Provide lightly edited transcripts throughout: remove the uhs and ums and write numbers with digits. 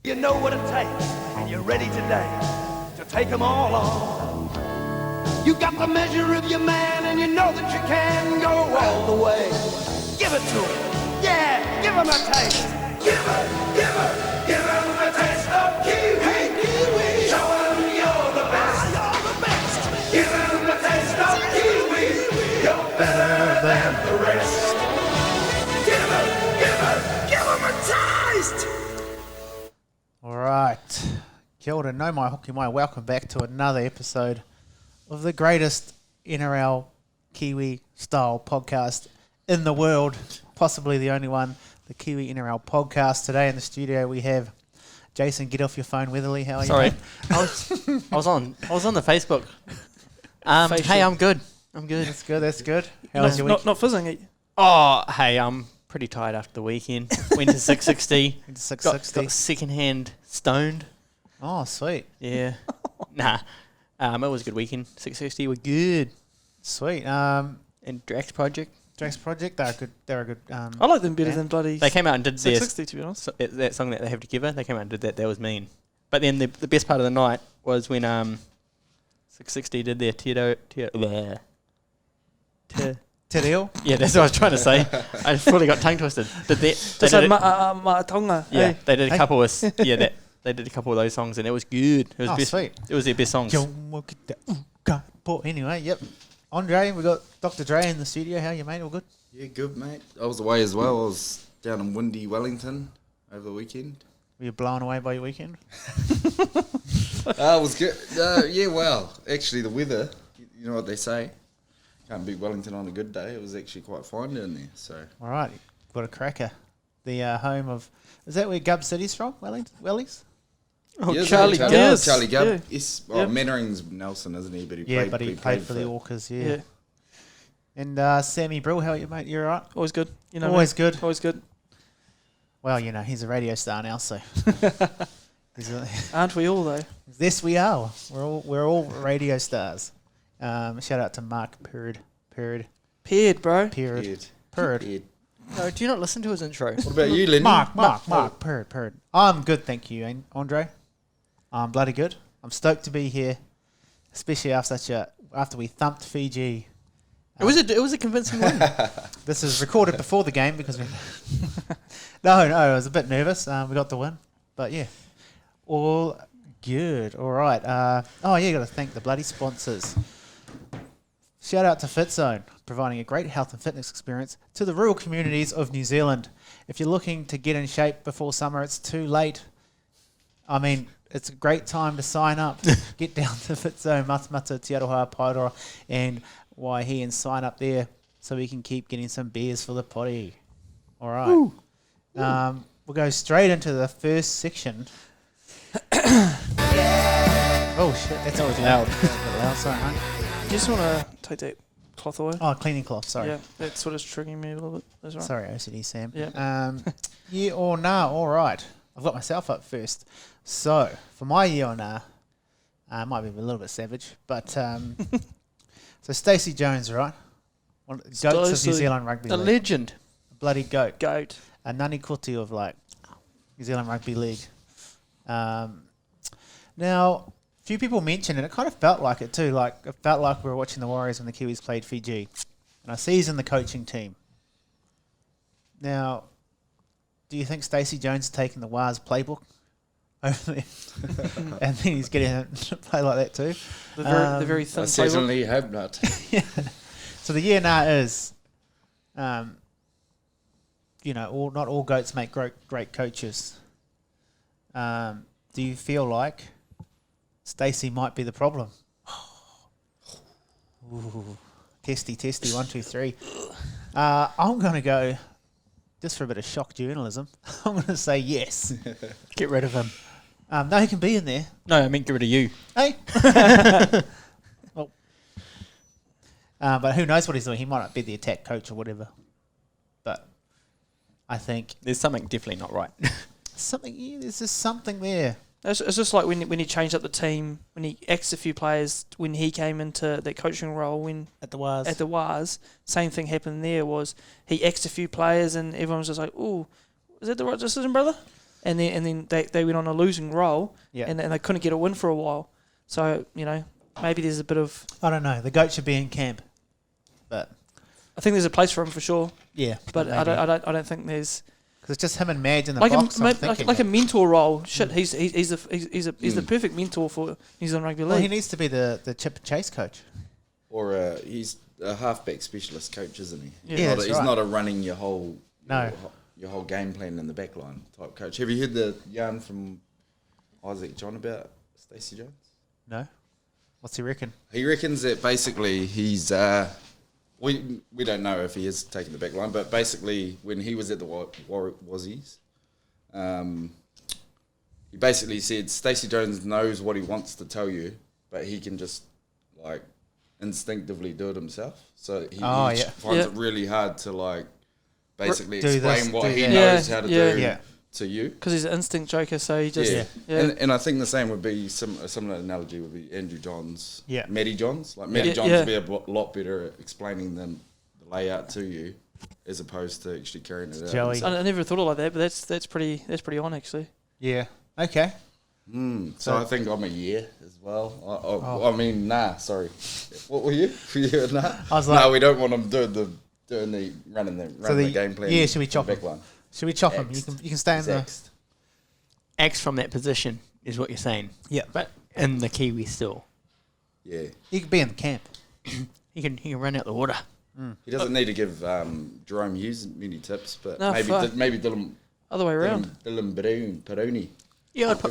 You know what it takes, and you're ready today to take them all on. You got the measure of your man, and you know that you can go all the way. Give it to him. Yeah, give him a taste. Give him a taste of Kiwi. Hey, Kiwi. Show him you're the best. You're the best. Give him a taste of Kiwi. You're better than the rest. Give him a taste. All right. Kia ora, no mai hoki mai. Welcome back to another episode of the greatest NRL Kiwi style podcast in the world, possibly the only one, the Kiwi NRL podcast. Today in the studio we have Jason. Get off your phone, Weatherly. How are Sorry, you? I was on the Facebook. Hey, I'm good. That's good. How was your week? Not fizzing it. Oh, hey, I'm pretty tired after the weekend. Went to 660. Got Got secondhand stoned. Oh, sweet. Yeah. Nah. It was a good weekend. 660 were good. Sweet. And Drax Project. Drax Project, they're a good. I like them better than bloody. They came out and did 660 to be honest. that song that they have together. They came out and did that. That was mean. But then the best part of the night was when 660 did their Te reo. Yeah, that's what I was trying to say. I fully got tongue twisted. Did that? Just like Matonga. Yeah, Hey. they did a couple of they did a couple of those songs and it was good. It was best, Sweet. It was their best songs. Anyway, yep. Andre, we got Dr. Dre in the studio. How are you, mate? All good? Yeah, good, mate. I was away as well. I was down in windy Wellington over the weekend. Were you blown away by your weekend? It was good. Yeah, well, actually the weather, you know what they say, can't beat Wellington on a good day. It was actually quite fine down there. So All right, got a cracker. The home of, is that where Gub City's from? Wellies? Oh, yeah, Charlie Gubb. Gibbs. Charlie Gubb. Yeah. Yes. Yeah. Mannering's Nelson, isn't he? But he Yeah, played, but he played for the Orcas, yeah. And Sammy Brill, how are you, mate? You all right? Always good. You know, Always man. good. Always good. Well, you know, he's a radio star now, so. Aren't we all though? Yes, we are. We're all radio stars. Shout out to Mark Purd. Paired, bro. Purd. No, do you not listen to his intro? What about you, Lenny? Mark, Purd. I'm good, thank you, Andre. I'm bloody good. I'm stoked to be here, especially after we thumped Fiji. It was a convincing win. This is recorded before the game because we. No, I was a bit nervous. We got the win, but yeah, all good. All right. Got to thank the bloody sponsors. Shout out to FitZone, providing a great health and fitness experience to the rural communities of New Zealand. If you're looking to get in shape before summer, it's too late. I mean, it's a great time to sign up. Get down to FitZone, Matamata, Te Aroha, Paeroa, and Waihi, and sign up there so we can keep getting some beers for the potty. All right. We'll go straight into the first section. Oh, shit. That's always loud. That's a bit loud, sorry, mate. You just want to take that cloth away. Oh, cleaning cloth, sorry. Yeah, that's what is triggering me a little bit. That's right. Sorry, OCD Sam. Yeah. Yeah or nah, all right. I've got myself up first. So, for my yeah or nah, might be a little bit savage, but so Stacey Jones, right? One of the goats of New Zealand rugby A league. legend. A bloody goat. Goat. A nani kuti of like New Zealand rugby league. Now, few people mentioned, and it kind of felt like it too. Like it felt like we were watching the Warriors when the Kiwis played Fiji, and I see he's in the coaching team. Now, do you think Stacey Jones is taking the Wars playbook over there, and then he's getting to play like that too? The very thin I playbook. certainly hope not. Yeah. So the yeah nah is, not all goats make great coaches. Do you feel like Stacey might be the problem? Ooh. Testy, 1, 2, 3. I'm going to go, just for a bit of shock journalism, I'm going to say yes. Get rid of him. No, he can be in there. No, I mean get rid of you. Hey. Well, but who knows what he's doing? He might not be the attack coach or whatever. But I think There's something definitely not right. there's just something there. It's just like when he changed up the team, when he axed a few players, when he came into that coaching role At the Wars. same thing happened there. Was he axed a few players and everyone was just like, "Ooh, is that the right decision, brother?" and then they went on a losing roll, Yeah. and they couldn't get a win for a while. So maybe there's a bit of. I don't know. The goat should be in camp, but I think there's a place for him for sure, yeah. but I don't think there's because it's just him and Madge in the like box. like a mentor role. Shit, he's the perfect mentor for New Zealand Rugby League. Well, he needs to be the chip and chase coach. Or he's a halfback specialist coach, isn't he? Yeah, He's not a running your whole game plan in the back line type coach. Have you heard the yarn from Isaac John about Stacey Jones? No. What's he reckon? He reckons that basically he's we don't know if he is taking the back line, but basically when he was at the Wazies, he basically said Stacey Jones knows what he wants to tell you, but he can just like instinctively do it himself. So he finds it really hard to like basically explain what he knows how to do to you. Because he's an instinct joker, so he just... And I think the same would be, a similar analogy would be Andrew Johns, Matty Johns. Like Matty Johns would be a lot better at explaining the layout to you as opposed to actually carrying it out. Joey. I never thought of it like that, but that's pretty on, actually. Yeah. Okay. So I think I'm a year as well. I mean, sorry. What were you? Were you nah? I was like, no, we don't want them running the game plan. Yeah, should we chop him? Back line. Should we chop him? You can stay in the... Axe from that position is what you're saying. Yeah. But in the Kiwi still. Yeah. He could be in the camp. He can run out the water. He doesn't need to give Jerome Hughes many tips, but No, maybe Dylan... Other way around. Dylan Peroni. Yeah, I'd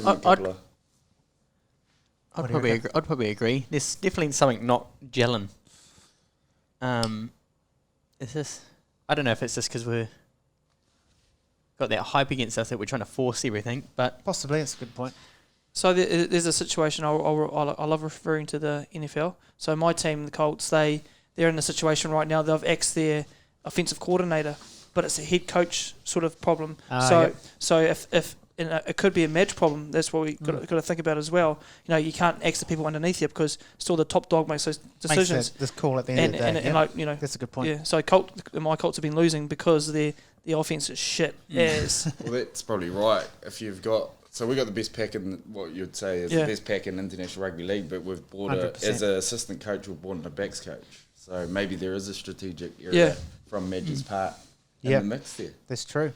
What do you probably agree. There's definitely something not gelling. Is this? I don't know if it's just because we're got that hype against us that we're trying to force everything, but Possibly, that's a good point. So there's a situation, I love referring to the NFL. So my team, the Colts, they're in a situation right now, they've axed their offensive coordinator, but it's a head coach sort of problem. So if it could be a match problem, that's what we got to think about as well. You can't axe the people underneath you because still the top dog makes those decisions. This call at the end of the day. And that's a good point. Yeah, so my Colts have been losing because the offense is shit as. Well, that's probably right. If you've got... So we got the best pack in what you'd say is the best pack in International Rugby League, but we've brought as an assistant coach, we've brought in a backs coach. So maybe there is a strategic area from Madge's part in the mix there. That's true.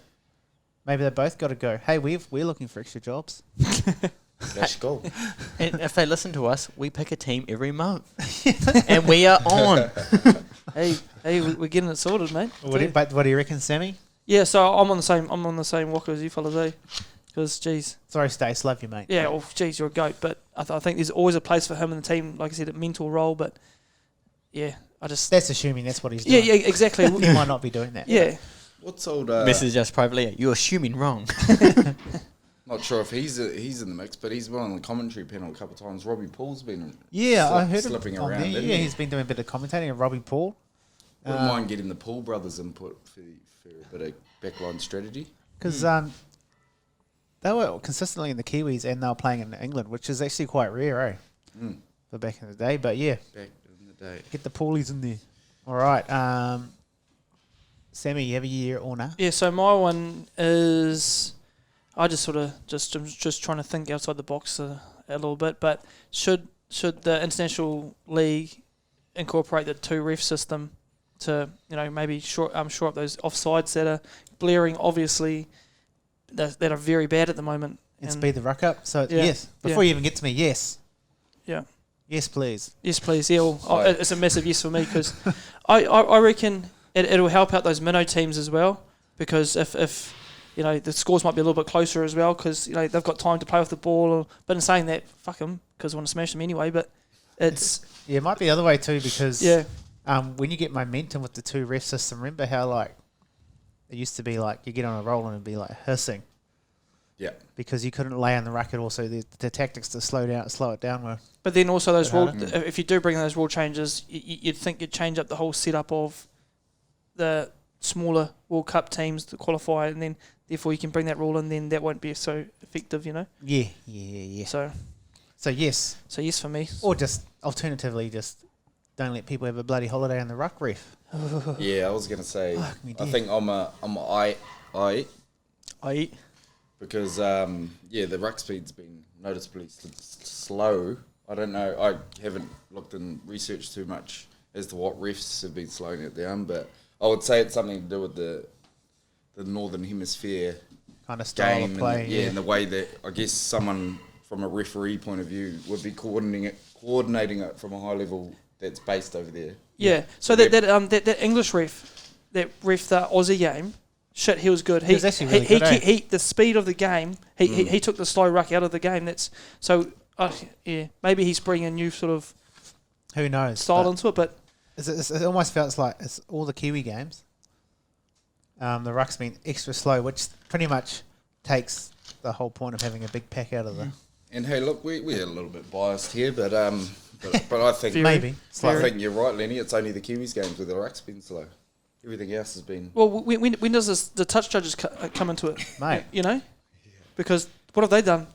Maybe they both got to go. Hey, we're looking for extra jobs. Let's go. and if they listen to us, we pick a team every month, and we are on. hey, we're getting it sorted, mate. What do you reckon, Sammy? Yeah, so I'm on the same walker as you fellas, eh? Because, geez. Sorry, Stace, love you, mate. Yeah, well, geez, you're a goat. But I think there's always a place for him in the team, like I said, a mentor role. But, yeah, That's assuming that's what he's doing. Yeah, exactly. He might not be doing that. Yeah. What's old... Message us privately. You're assuming wrong. Not sure if he's in the mix, but he's been on the commentary panel a couple of times. Robbie Paul's been I heard slipping him around. there. Yeah, he's been doing a bit of commentating of Robbie Paul. Wouldn't mind getting the Paul brothers' input for a bit of backline strategy. Because they were consistently in the Kiwis and they were playing in England, which is actually quite rare, for back in the day. But yeah, back in the day, get the Paulies in there. All right, Sammy, you have a year or no? Yeah, so my one is I just sort of just trying to think outside the box a little bit. But should the International League incorporate the 2 ref system to maybe shore up those offsides that are blaring, obviously that are very bad at the moment, and speed the ruck up. So yes, before you even get to me, yes. Yeah. Yes, please. Yes, please. Yeah, well, it's a massive yes for me because I reckon it'll help out those minnow teams as well, because if the scores might be a little bit closer as well because they've got time to play with the ball. But in saying that, fuck them because I want to smash them anyway. But it's it might be the other way too because when you get momentum with the 2 ref system, remember how it used to be you get on a roll and it'd be hissing. Yeah. Because you couldn't lay on the racket. Also, the tactics to slow it down were. But then also those if you do bring those rule changes, you'd think you'd change up the whole setup of the smaller World Cup teams to qualify, and then therefore you can bring that rule in. Then that won't be so effective, Yeah. So yes. So yes for me. Or just alternatively, just don't let people have a bloody holiday on the ruck ref. Yeah, I was gonna say. I think I'm a I I because the ruck speed's been noticeably slow. I don't know. I haven't looked and researched too much as to what refs have been slowing it down, but I would say it's something to do with the Northern Hemisphere kind of style game of play. and the way that I guess someone from a referee point of view would be coordinating it from a high level that's based over there. Yeah. So that English ref, the Aussie game, shit, he was good. He was actually really good. He the speed of the game. He took the slow ruck out of the game. That's so. Maybe he's bringing a new sort of who knows style into it, but it almost feels like it's all the Kiwi games. The ruck's been extra slow, which pretty much takes the whole point of having a big pack out of the. And hey, look, we're a little bit biased here, but I think maybe I think you're right, Lenny. It's only the Kiwis games where the ruck's been slow. Everything else has been. Well, when does the touch judges come into it, mate? You know, because what have they done?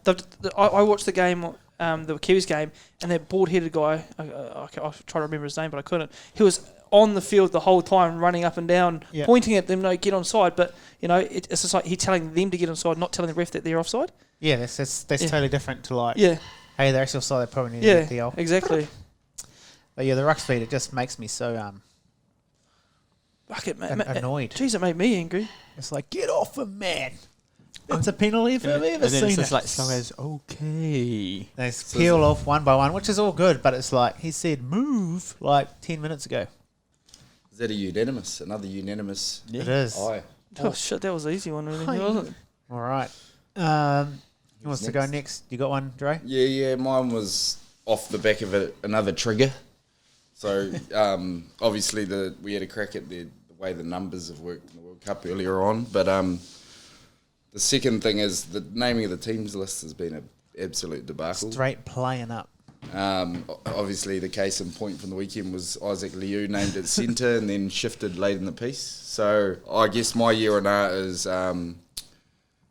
I watched the game, the Kiwis game, and that bald-headed guy. I'll try to remember his name, but I couldn't. He was on the field the whole time, running up and down, pointing at them, no, get onside. But it's just like he's telling them to get onside, not telling the ref that they're offside. Yeah, that's totally different to like. Yeah. Hey, they're actually offside. They probably need to get the off. Exactly. But yeah, the ruck speed, it just makes me so annoyed. Jeez, it made me angry. It's like, get off him, man. It's a penalty if I've ever seen it. It's just like song as okay. They peel off one by one, which is all good, but it's like he said move like 10 minutes ago. Is that a unanimous? Another unanimous? It is. Aye. Oh shit, that was an easy one, really, wasn't it? All right. Who wants to go next? You got one, Dre? Yeah. Mine was off the back of another trigger. So obviously we had a crack at the way the numbers have worked in the World Cup earlier on, but the second thing is the naming of the teams list has been an absolute debacle. Straight playing up. Obviously, the case in point from the weekend was Isaac Liu named at centre and then shifted late in the piece. So I guess my year on that is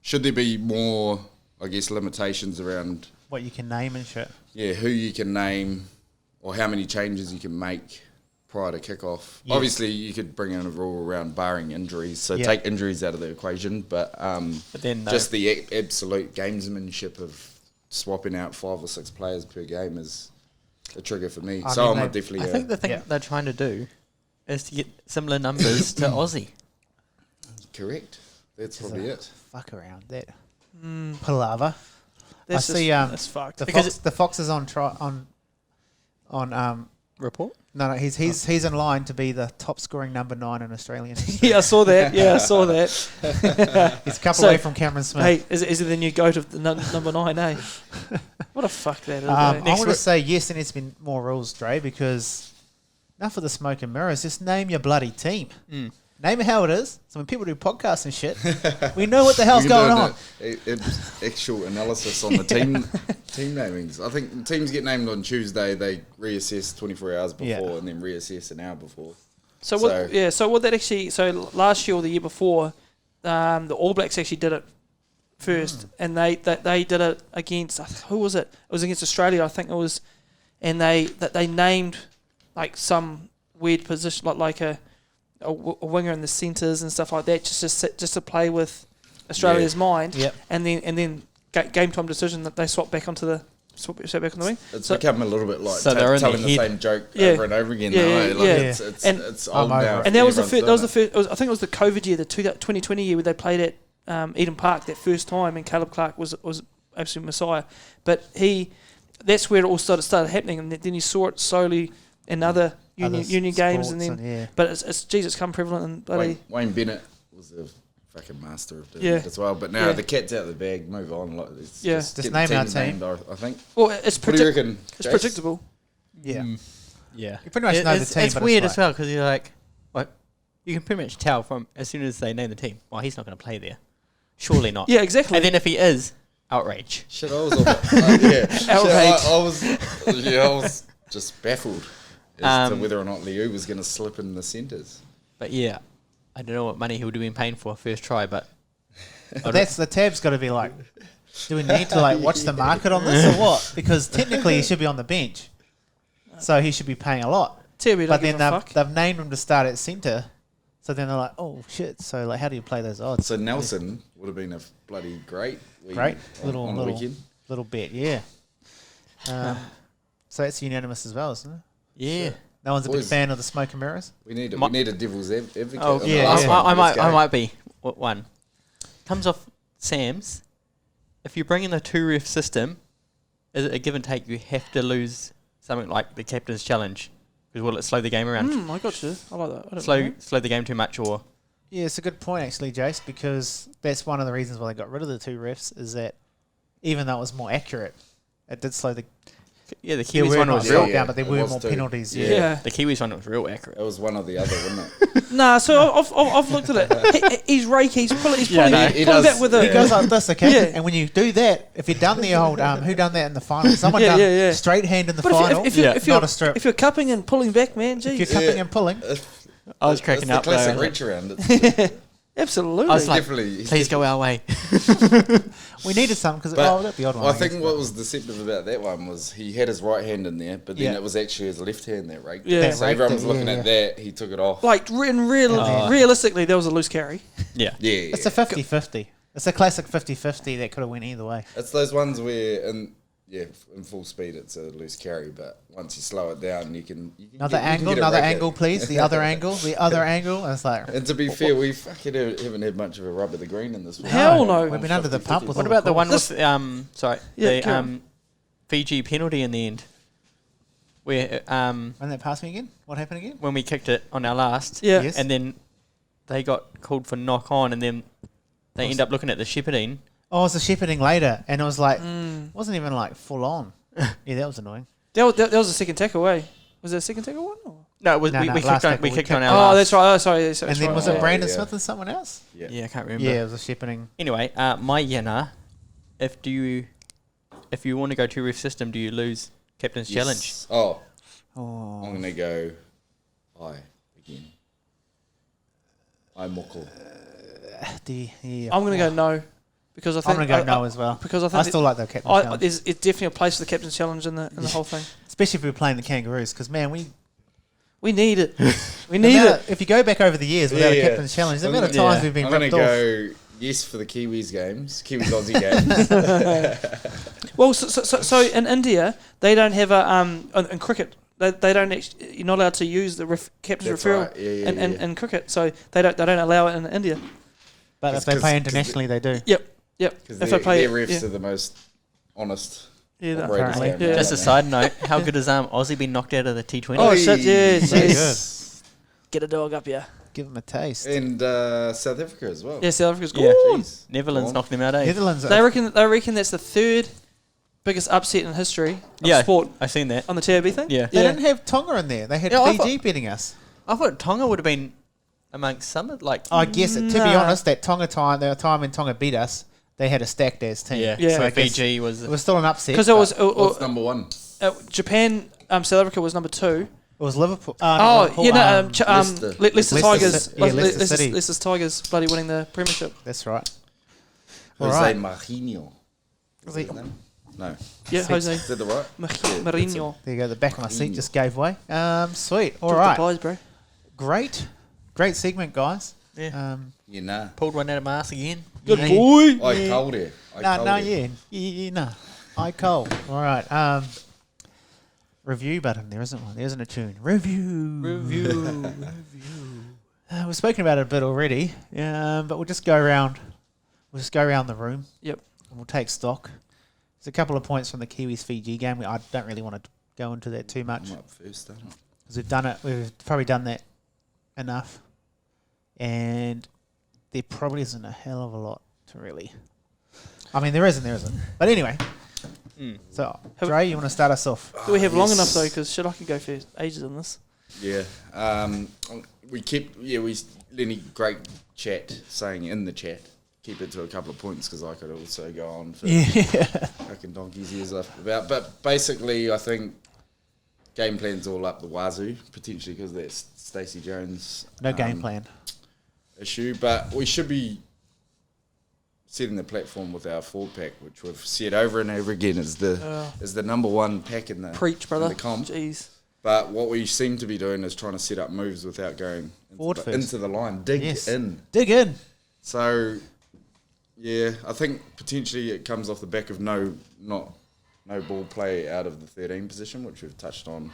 should there be more, I guess, limitations around what you can name and shit? Yeah, who you can name or how many changes you can make prior to kick-off. Yeah. Obviously, you could bring in a rule around barring injuries, so take injuries out of the equation, but then just the absolute gamesmanship of swapping out 5 or 6 players per game is a trigger for me. I think the thing they're trying to do is to get similar numbers to Aussie. Correct. That's probably it. Fuck around that. Palaver. That's that's fucked. The Fox is on report. No, he's in line to be the top scoring number 9 in Australian history. Yeah, I saw that. He's a couple away from Cameron Smith. Hey, is it the new goat of the number 9, eh? What a fuck that is. I want to say yes, there needs to be more rules, Dre, because enough of the smoke and mirrors. Just name your bloody team. Name it how it is. So when people do podcasts and shit, we know what the hell's going on. Actual analysis on the team namings. I think teams get named on Tuesday. They reassess 24 hours before and then reassess an hour before. So what that actually? So last year or the year before, the All Blacks actually did it first, and they did it against who was it? It was against Australia, I think it was, and they named like some weird position like a winger in the centres and stuff like that, just to play with Australia's mind. Yep. And then game time decision that they swap back onto the back on the wing. It's become a little bit like telling the same joke over and over again. It's old now. And that was the first. I think it was the COVID year, the 2020 year, where they played at Eden Park that first time, and Caleb Clark was absolute messiah. But that's where it all started happening, and then you saw it slowly in other union games, and then but it's come prevalent in bloody Wayne Bennett was a fucking master of doing it as well. But now the cat's out of the bag. Move on. Just name our team. I think. Well, what do you reckon, it's predictable. Yeah. You pretty much know the team. It's weird as well because you're like, you can pretty much tell from as soon as they name the team, well, he's not going to play there. Surely not. Yeah, exactly. And then if he is, outrage. Shit, I was all outrage. I was just baffled as to whether or not Liu was going to slip in the centres. But yeah, I don't know what money he would have been paying for first try, but that's the tab's got to be like, do we need to watch the market on this or what? Because technically he should be on the bench, so he should be paying a lot. But then they've named him to start at centre, so then they're like, oh shit. So how do you play those odds? So Nelson, would have been a bloody great little on the weekend. Little bet, yeah. So that's unanimous as well, isn't it? Yeah. No one's a big Boys. fan of the smoke and mirrors. We need a devil's advocate. Oh, on the yeah, last yeah. one. Let's go. I might be one. Comes off Sam's. If you bring in the 2-ref system, is it a give and take? You have to lose something like the captain's challenge. Because will it slow the game around? I got you. I like that. I don't Slow the game too much, or Yeah, it's a good point actually, Jase, because that's one of the reasons why they got rid of the 2 refs is that even though it was more accurate, it did slow the. the There Kiwis were one not was slow real. down, but there it were was more too. penalties. Yeah. Yeah. The Kiwis one was real accurate. It was one or the other, wasn't it? Nah, so I've looked at it. He's raking. He's pulling he does. back with He a. goes like this, okay? Yeah. And when you do that, if you've done the old, who done that in the final? Someone Yeah, done yeah, yeah. straight hand in the But final, if you're not a strip. if you're cupping and pulling back, man, If you're geez, cupping and pulling, I was cracking it's up. the classic though. reach around. It's absolutely. I was like, definitely. please go our way. we needed some because But that's the odd one. I guess, think but- what was deceptive about that one was he had his right hand in there, but then Yeah. it was actually his left hand that raked. Yeah. it. So That everyone raked was it, looking yeah, at that. He took it off. like realistically, there was a loose carry. Yeah. Yeah, It's a 50-50. It's a classic 50-50 that could have went either way. it's those ones where in full speed it's a loose carry, but once you slow it down, you can Another get- you can angle, get a another rake angle, it. please. The other angle, the other angle. And it's like, And to be fair, we fucking haven't had much of a rub of the green in this one. Hell no. We've been under the pump with What all about the calls. one with Yeah, carry on. Fiji penalty in the end, where Run that past me again? What happened again? when we kicked it on our last, Yeah. Yes. and then they got called for knock on, and then they end up looking at the shepherding. Oh, it was the shepherding later, and it was like, wasn't even like full on. Yeah, that was annoying. That was a second tackle away. Was that a second tackle one? Or? No, it was, No, we last kicked on. tackle, We we kicked kicked- on our Oh, last. that's right. Oh, sorry. That's And then right. was it yeah, Brandon yeah. Smith and someone else? Yeah. Yeah, I can't remember. Yeah, it was a shepherding. Anyway, my Yana, if you want to go to ref system, do you lose captain's challenge? Yes. Oh, Oh, I'm gonna go. Again. Moko. yeah. I'm going to go no because I I'm think going to go no as well. because I I think still like the captain's challenge. there's definitely a place for the captain's challenge in the whole thing. Especially if we're playing the Kangaroos, because, man, We need it. We need it. If you go back over the years without a captain's challenge, the amount of times we've been I'm gonna ripped off. go yes for the Kiwis games, Kiwis Aussie games. Well, so in India they don't have a in cricket. They don't actually, you're not allowed to use the captain's That's referral right. Yeah, yeah. in cricket. So they don't allow it in India. But if they 'Cause- play 'cause internationally, they do. Yep. Because If they play, their refs yeah. are the most honest. Yeah, that- operators apparently. going Yeah. around, Just a don't side note, how good has Aussie been knocked out of the T20? Oh, shit, yes, Very yes. Get a dog up here. Give them a taste. they? And South Africa as well. Yeah, South Africa's Yeah. good. Jeez. Netherlands Go on. knocked them out, eh? Netherlands. They reckon that's the third biggest upset in history of Yeah, sport I seen that. on the TAB thing. Yeah. They didn't have Tonga in there. They had Yeah, I Fiji beating us. I thought Tonga would have been amongst some of I guess, to be Nah. honest, that Tonga time, the time when Tonga beat us, they had a stacked ass team. Yeah, Yeah. so I guess Fiji was. it was still an upset. Because it was What's number one? Japan, South Africa was number 2. It was Liverpool. Oh, Liverpool, yeah, no, Leicester. Leicester Leicester Tigers. City. Yeah, Leicester City. Leicester's Tigers bloody winning the premiership. That's right. All Jose right. Marinho. Was he- No. Yeah, Jose Is that the right? Mourinho. There you go. The back of my seat Marinho. just gave way. Sweet. All Took the right. pies, bro. Great segment, guys. Yeah. Yeah, nah. Pulled one out of my ass again. Good Yeah. boy. I cold it. Yeah, no. I call. All right. Review button. There isn't one. There isn't a tune. Review. We've spoken about it a bit already, but we'll just go around. We'll just go around the room. Yep. And we'll take stock. There's a couple of points from the Kiwis Fiji game. I don't really want to go into that too much I'm up first, don't I? because we've done it. We've probably done that enough, and there probably isn't a hell of a lot to really. I mean, there isn't. But anyway, so Dre, you want to start us off? Do we have long yes. enough though? Because shit, I could go for ages on this. Yeah. Lenny, great chat, saying in the chat, keep it to a couple of points because I could also go on for fucking donkey's ears off about. But basically, I think game plan's all up the wazoo, potentially because that's Stacey Jones' No game plan. issue. But we should be setting the platform with our forward pack, which we've said over and over again is the number one pack in the Preach, brother. in the comp. Jeez. But what we seem to be doing is trying to set up moves without going Forward first. into the line. Dig Yes. in. Dig in. So Yeah, I think potentially it comes off the back of no ball play out of the 13 position, which we've touched on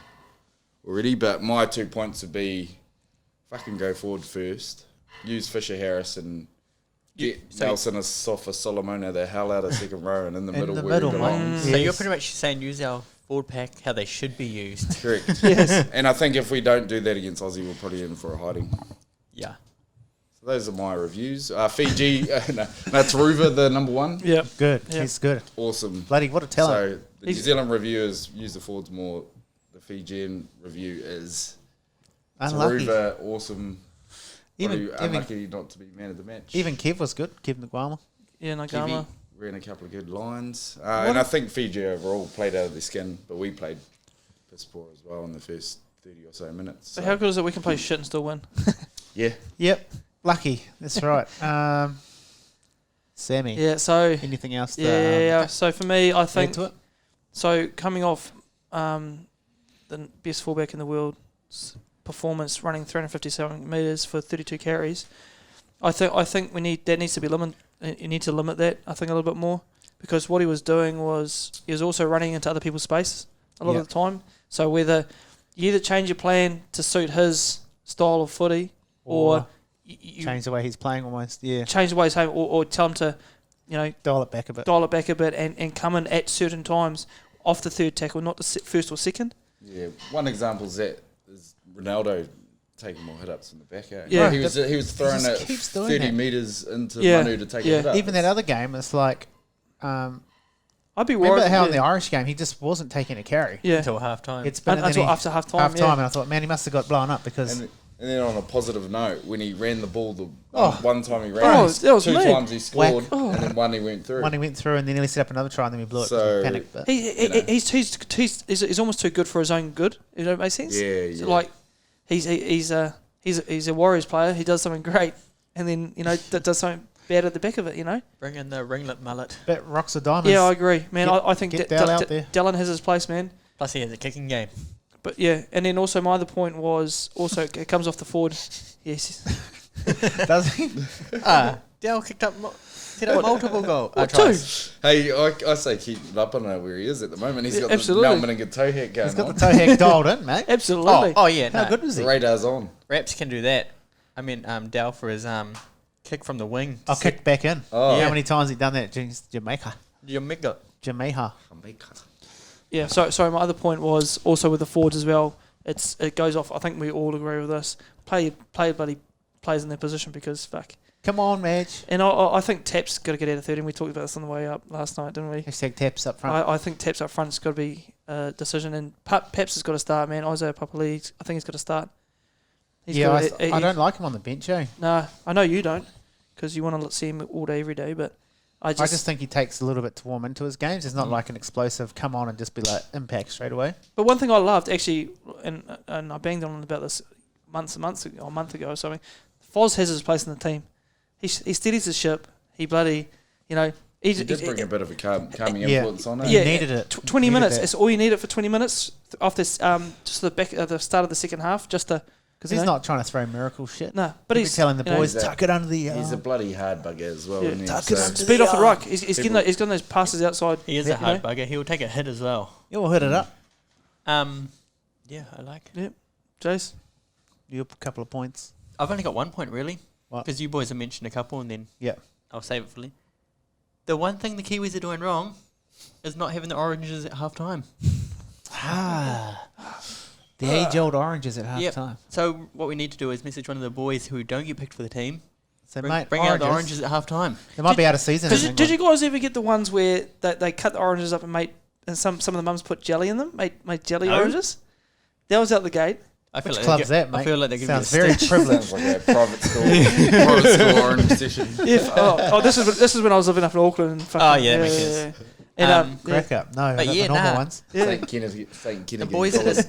already. But my 2 points would be fucking go forward first, use Fisher Harris and get Nelson Asafa Solomona the hell out of second row and in the middle where he belongs. So you're pretty much saying use our forward pack how they should be used. Correct. Yes. And I think if we don't do that against Aussie, we're probably in for a hiding. Yeah. So those are my reviews. Fiji, that's Ruva, the number one. Yeah. Good. Yeah. He's good. Awesome. Bloody, what a talent. So the New Zealand reviewers use the forwards more. The Fijian review is Unlucky. Ruva, awesome. Even Unlucky not to be man of the match. Kev was good. Kev Nagwama. Yeah, Kiwi Nagama. ran a couple of good lines. And I think Fiji overall played out of their skin, but we played piss poor as well in the first 30 or so minutes. So how good is it we can play shit and still win? Yeah. Yep. Lucky. That's right. Sammy. Yeah, so... Anything else? Yeah. So for me, I think... to it? So coming off the best fullback in the world's performance, running 357 metres for 32 carries, I think that needs to be limited. You need to limit that, I think, a little bit more, because what he was doing was he was also running into other people's space a lot of the time. So whether you either change your plan to suit his style of footy, or you change the way he's playing almost. Yeah. change the way he's playing, or tell him to, Dial it back a bit. and come in at certain times off the third tackle, not the first or second. Yeah. One example is Ronaldo taking more hit-ups in the back. Yeah. He was throwing just it keeps doing 30 that. metres into Yeah. Manu to take a Yeah. hit-up. Even that other game, it's like... I'd be worried. remember how in the Irish game, he just wasn't taking a carry. Yeah. Until half time. It's been Until after half time. and I thought, man, he must have got blown up because... And then on a positive note, when he ran the ball, Oh. one time he Oh, ran, that was two mad. times he scored, Whack. and then one he went through. One he went through and then he set up another try and then we blew it because So- we panicked. But He's almost too good for his own good. You know what makes sense? Yeah, So yeah. like he's a Warriors player. He does something great, and then that does something bad at the back of it. Bring in the ringlet mullet. but rocks or diamonds. Yeah, I agree, man. I think get Dell out there. Dallin has his place, man. Plus he has a kicking game. But yeah, and then also my other point was also it comes off the forward. Yes. Does he? Dell kicked up multiple goals. What, tries. Hey, I say keep it up. I don't know where he is at the moment. He's got absolutely. the Melbourne and toe hat going He's got on. the toe hack dialed in, mate. Absolutely. Oh yeah, How no. good was The he? radar's on. Raps can do that. I mean, Dell for his kick from the wing. I'll kick back in. Oh. How many times he done that? Jamaica. Jamaica. Yeah. So my other point was also with the forwards as well. It goes off. I think we all agree with this. Play bloody plays in their position because fuck. Come on, Madge. And I think Tap's got to get out of 13. We talked about this on the way up last night, didn't we? Hashtag taps up front. I think Tap's up front's got to be a decision, and Peps has got to start, man. Isaiah Papali'i, I think he's got to start. I don't like him on the bench, eh? Nah, I know you don't, because you want to see him all day, every day. But I just think he takes a little bit to warm into his games. It's not like an explosive come on and just be like impact straight away. But one thing I loved actually, and I banged on about this a month ago or something. Foz has his place in the team. He steadies the ship. He bloody, He did bring a bit of a calming influence on it. He needed it. 20 minutes. It's all you need it for 20 minutes after just the start of the second half, just to. Because he's not trying to throw miracle shit. No, but he's telling the boys, He's a- tuck it under the... He's a bloody hard bugger as well. Yeah. Isn't he? Tuck it under speed off the ruck. He's getting those passes outside. He is a hard bugger. He'll take a hit as well. You'll hit it up. Yeah, I like it. Yep. Jace? You up a couple of points. I've only got 1 point really. What? Because you boys have mentioned a couple and then Yeah. I'll save it for you. The one thing the Kiwis are doing wrong is not having the oranges at half time. The age-old oranges at half Yep. time. So what we need to do is message one of the boys who don't get picked for the team. So, Bring, mate, bring out the oranges at half time. They might be out of season. in Did you England. guys ever get the ones where they cut the oranges up and some of the mums put jelly in them? Made jelly No. oranges? That was out the gate. I feel Which like club's they that, mate? I feel like they're giving Sounds me a very stitch. privileged. Sounds like a private school orange session. Yeah. This is when I was living up in Auckland. And fucking, Oh, yeah, that makes sense. And Crack up. No, But the yeah, normal nah. ones. St. Kennedy. The boys are just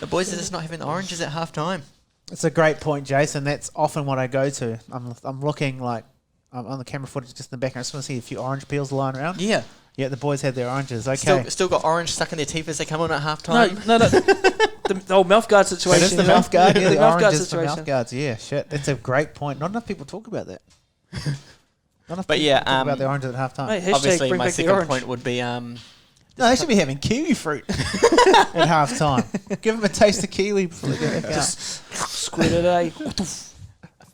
the boys are just not having the oranges at half time. It's a great point, Jason. That's often what I go to. I'm looking like I'm on the camera footage just in the background. I just want to see a few orange peels lying around. Yeah. Yeah, the boys had their oranges. Okay. Still got orange stuck in their teeth as they come on at half time. No. The old mouth guard situation. That is the you know? mouth guard. Yeah, the the mouth guard oranges for situation. mouth guards. Yeah, shit. That's a great point. Not enough people talk about that. But yeah, talk about the oranges at half time. Mate, hashtag obviously bring my back the second orange. point would be No, they should be having kiwi fruit at half time. Give them a taste of kiwi before they get back out. Squid it, eh?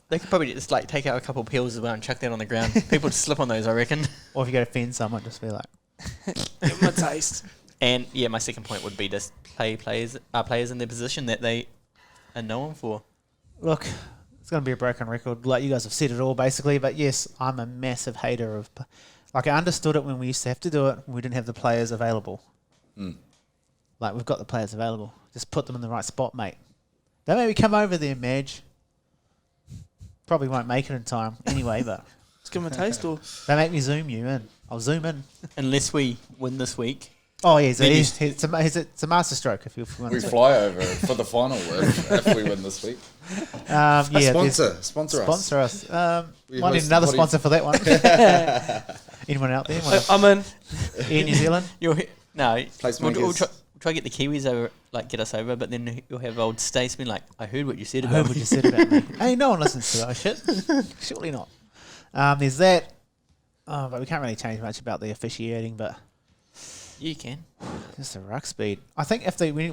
they could probably just like take out a couple peels as well and chuck that on the ground. People just slip on those, I reckon. Or if you go to offend someone, just be like, Give them a taste. And yeah, my second point would be just play players in their position that they are known for. look, it's going to be a broken record. Like you guys have said it all basically, but yes, I'm a massive hater of. Like I understood it when we used to have to do it when we didn't have the players available. Like we've got the players available. Just put them in the right spot, mate. Don't maybe come over there, Madge. Probably won't make it in time anyway, but Let's give them a taste, or don't make me zoom you in. I'll zoom in. Unless we win this week. Oh, yeah, so Then it's a master stroke if you want We to. fly over for the final if we win this week. Yeah, Sponsor us. Sponsor us. We Might need host- another what do sponsor you- for that one. Anyone out there? I'm in. Air New Zealand? No, Placemakers. we'll try to get the Kiwis over, like get us over, but then you'll have old Stace being like, I heard what you said I about heard me. what you said about me. Hey, no one listens to that shit. Surely not. There's that. But we can't really change much about the officiating, but You can. just the ruck speed. I think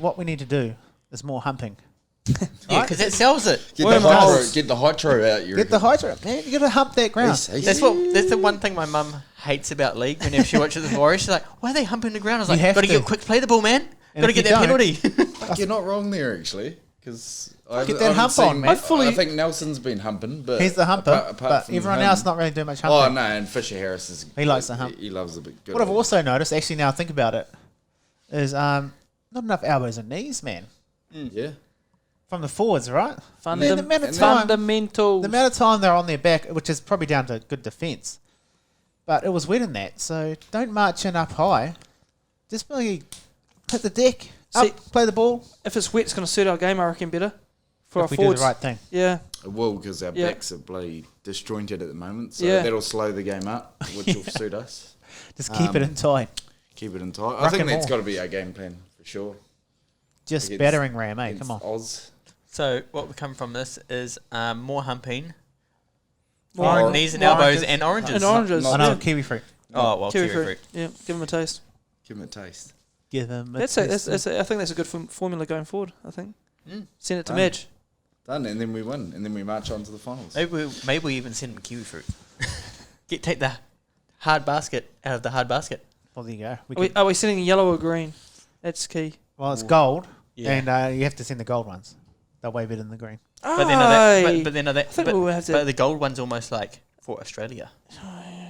what we need to do is more humping. Yeah, because it sells it. Get Well, the hydro out. Get the hydro up, man. You got to hump that ground. That's the one thing my mum hates about league. Whenever she watches the Warriors, she's like, "Why are they humping the ground?" I was You like, have "Got to to. get quick, play the ball, man. And Got to if get you that don't- penalty." You're not wrong there, actually. Because Get that hump on, man. I think Nelson's been humping, but He's the humper, apart but from everyone him- else not really doing much Oh humping. no, and Fisher Harris is. He likes the hump. He loves a bit. Good What I've also noticed, actually, now I think about it, is not enough elbows and knees, man, Yeah. from the forwards, right? Man, the amount of time, Fundamentals. the amount of time they're on their back, which is probably down to good defence, but it was wet in that, so don't march in up high. Just really hit the deck, See- play the ball. If it's wet, it's going to suit our game, I reckon, better. For our If we do forwards. the right thing. Yeah. It will because our Yeah. backs are bloody disjointed at the moment, so Yeah. that'll slow the game up, which will suit us. Just keep it in tight. Keep it in tight. I Ruck think and that's more. got to be our game plan for sure. Just Against- battering ram, eh? against Come on. Oz. So what we come from this is more humping, More knees and oranges. elbows, and oranges. And oranges. not- I know, yeah. kiwi fruit. Oh well, Kiwi kiwi fruit. fruit. Yeah, give them a taste. Give him a taste. Give them a I think that's a good formula going forward, I think. Send it to Done. Madge. Done, and then we win, and then we march on to the finals. Maybe we even send them kiwi fruit. Take the hard basket out of the hard basket. Well, there you go. Are we sending yellow or green? That's key. Well, it's gold, Yeah. and you have to send the gold ones. They're way better than the green. But then are that, but then are that, think but, we'll have to- but the gold one's almost like for Australia.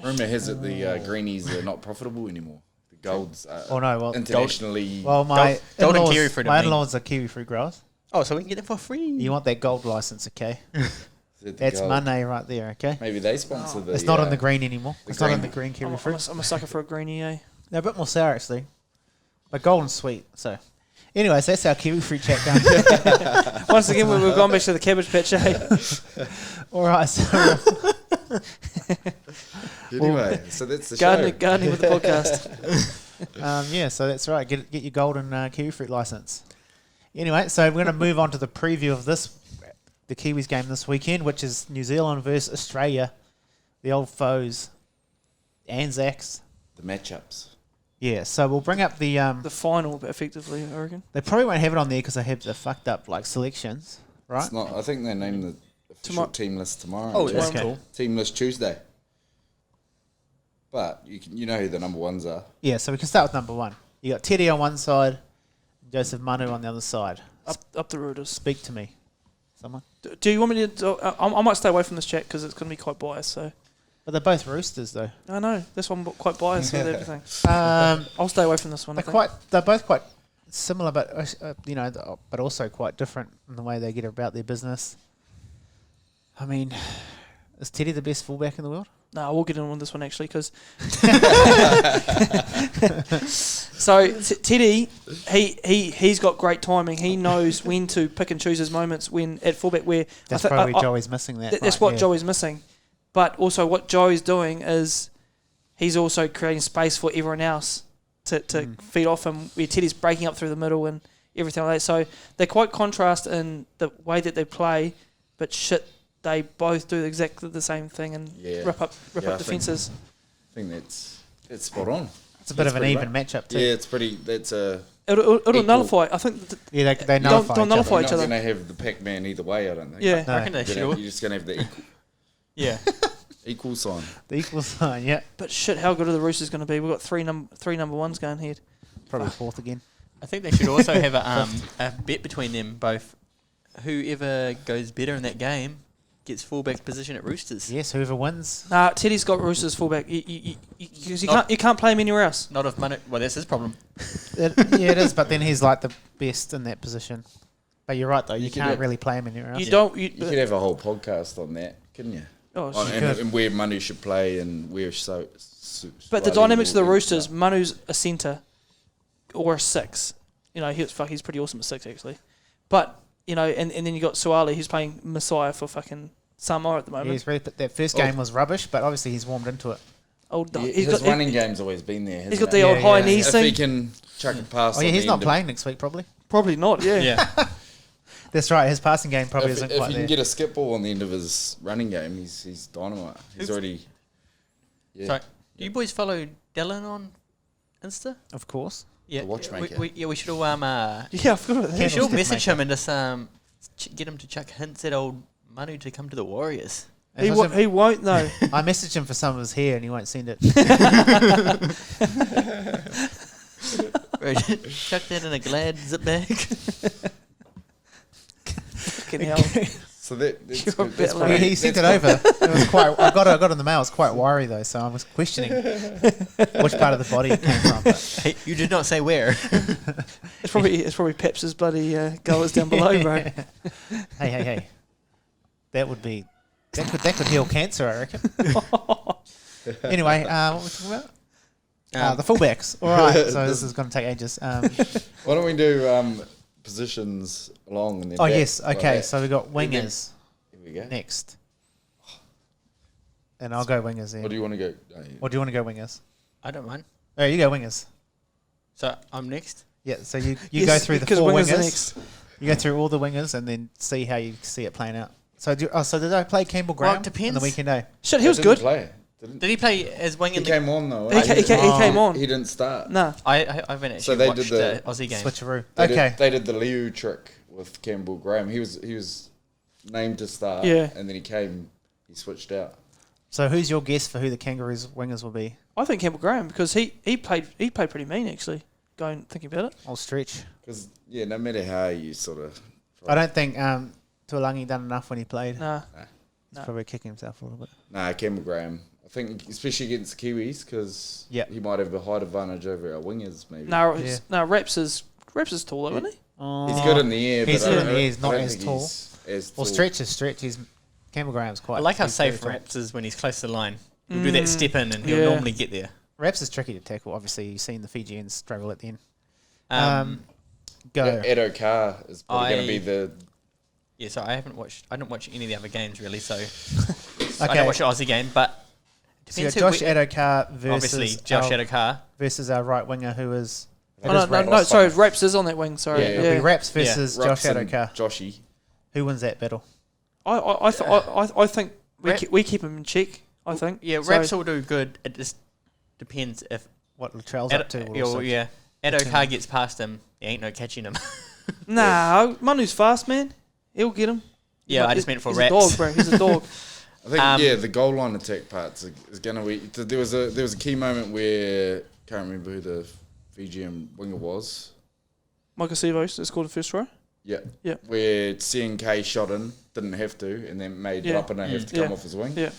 Rumour has it the greenies are not profitable anymore. The golds are Oh no, well, internationally. well, my gold and in-laws, kiwi fruit, I my mean. in-laws are kiwi fruit growers. Oh, so we can get them for free. You want that gold license, okay? the That's gold. money right there, okay? Maybe they sponsor the. It's not in the green anymore. the It's not in green. the green kiwi I'm fruit. a sucker for a greenie, eh? They're a bit more sour actually, but gold and sweet. So, anyways, that's our kiwi fruit chat done. Once again, we've gone back to the cabbage patch, eh? All right, so Anyway, so that's the Gardening with the podcast. yeah, so that's right. Get your golden kiwi fruit license. Anyway, so we're going to move on to the preview of the Kiwis game this weekend, which is New Zealand versus Australia, the old foes, Anzacs. The matchups. Yeah, so we'll bring up the The final, effectively, I reckon. They probably won't have it on there because they have the fucked up like selections, right? It's not. I think they named the official Tomorrow. team list tomorrow. Oh, actually. that's Okay. cool. Team list Tuesday. But you know who the number ones are. Yeah, so we can start with number one. You got Teddy on one side, Joseph Manu on the other side. Up the rooters. Speak to me, someone. Do you want me to? I might stay away from this chat because it's going to be quite biased. So But they're both roosters though. I know this one quite biased with everything. Um, I'll stay away from this one. I they're think. they're both quite similar, but but also quite different in the way they get about their business. I mean, is Teddy the best fullback in the world? No, we'll get in on this one actually because. So Teddy, he's got great timing. He knows when to pick and choose his moments when at fullback. Where That's probably Joey's missing that. that's right, what yeah. Joey's missing. But also what Joey's doing is he's also creating space for everyone else to feed off him. Where Teddy's breaking up through the middle and everything like that. So they're quite contrast in the way that they play, but shit they both do exactly the same thing and rip up defences. I think that's spot on. It's a bit of an even matchup too. Yeah, it's pretty. That's a. It'll nullify. I think. They nullify. Don't nullify each You're other. not going to have the Pac-Man either way. I don't think. Yeah, I reckon they should. You're just going to have the equal. Yeah. Equal sign. The equal sign. Yeah. But shit, how good are the Roosters going to be? We've got three number ones going ahead. Probably fourth again. I think they should also have a bet between them both. Whoever goes better in that game gets fullback position at Roosters. Yes, whoever wins. Nah, Teddy's got Roosters fullback. You can't play him anywhere else. Not if money. Well, that's his problem. It is, but then he's like the best in that position. But you're right though, you can't really play him anywhere else. You could have a whole podcast on that, couldn't you? And where Manu should play and where But the dynamics of the Roosters, Manu's a centre or a 6. You know, he's pretty awesome at 6 actually. But you know, and then you got Suali who's playing Messiah for fucking Samoa at the moment. Yeah, he's really, that first game was rubbish, but obviously he's warmed into it. His running game's always been there. He's got the old high knees if thing. If he can chuck a pass. Oh yeah, he's not playing next week probably. Probably not. Yeah. That's right. His passing game probably isn't quite there. If he can get a skip ball on the end of his running game, he's dynamite. He's already. Yeah. Sorry, do you boys follow Dylan on Insta? Of course. Yeah, the watchmaker. We should all I forgot about that. we should all message him and just get him to chuck hints at old Manu to come to the Warriors. He won't though. I messaged him for some of his hair and he won't send it. Chuck that in a Glad zip bag. Fucking hell. So that's You're a good. bit That's like- pretty- He sent it over. It was quite. I got in the mail. I was quite worried though, so I was questioning which part of the body it came from. But Hey, you did not say where. It's probably Peps's bloody goers down below, bro. hey, that could heal cancer, I reckon. Anyway, what were we talking about? The fullbacks. All right, so this is going to take ages. Why don't we do positions along and then? Oh back yes, like okay. that? So we got wingers Here we go. next, and I'll go wingers then. Or do you want to go? Oh, yeah. Or do you want to go wingers? I don't mind. Oh, you go wingers. So I'm next. Yeah. So you Yes, go through the because four wingers are wingers. next. You go through all the wingers and then see how you see it playing out. So did I play Campbell Well, Graham it depends. on the weekend day? Shit, he was Didn't good. play. Did he play as wing He in the? came on though. He came on. He didn't start. No. I haven't actually So they watched did the Aussie game. Switcheroo. They Okay. They did the Liu trick with Campbell Graham. He was named to start. Yeah. And then he switched out. So who's your guess for who the Kangaroos wingers will be? I think Campbell Graham because he played pretty mean actually. Thinking about it. I'll stretch. Because no matter how you sort of. I don't think Tuolangi done enough when he played. Nah. He's probably kicking himself a little bit. Nah, Campbell Graham. I think especially against the Kiwis because he might have a height advantage over our wingers maybe. No, Reps is tall though, isn't he? He's good in the air. He's but good I in the don't- air, he's not I don't as think tall. he's as Well, tall. stretch is stretch. Campbell Graham's quite. I like how he's very safe tall. Raps is when he's close to the line. He'll do that step in and he'll Yeah. normally get there. Raps is tricky to tackle. Obviously, you've seen the Fijians struggle at the end. Go. Edo Carr is probably going to be the. Yeah, so I didn't watch any of the other games really, so I Okay. don't watch the Aussie game, but So you depends got Josh who Adokar versus obviously Josh Adokar. versus our right winger who is. No, sorry, Reps is on that wing. Sorry, Yeah. It'll be Raps versus Rups Josh and Adokar. Joshy. Who wins that battle? I think we keep him in check. I think. Yeah, So- Raps will do good. It just depends if What Latrell's up to? will also- Adokar gets past him, there ain't no catching him. Nah, Manu's fast, man. He'll get him. Yeah, I just meant for he's Raps. a dog, bro. He's a dog. I think the goal line attack parts is going to be. There was a key moment where can't remember who the Fijian winger was. Michael Sivos that scored the first try. Yeah. Yeah. Where CNK shot in, didn't have to, and then made Rapana have to come off his wing. Yeah.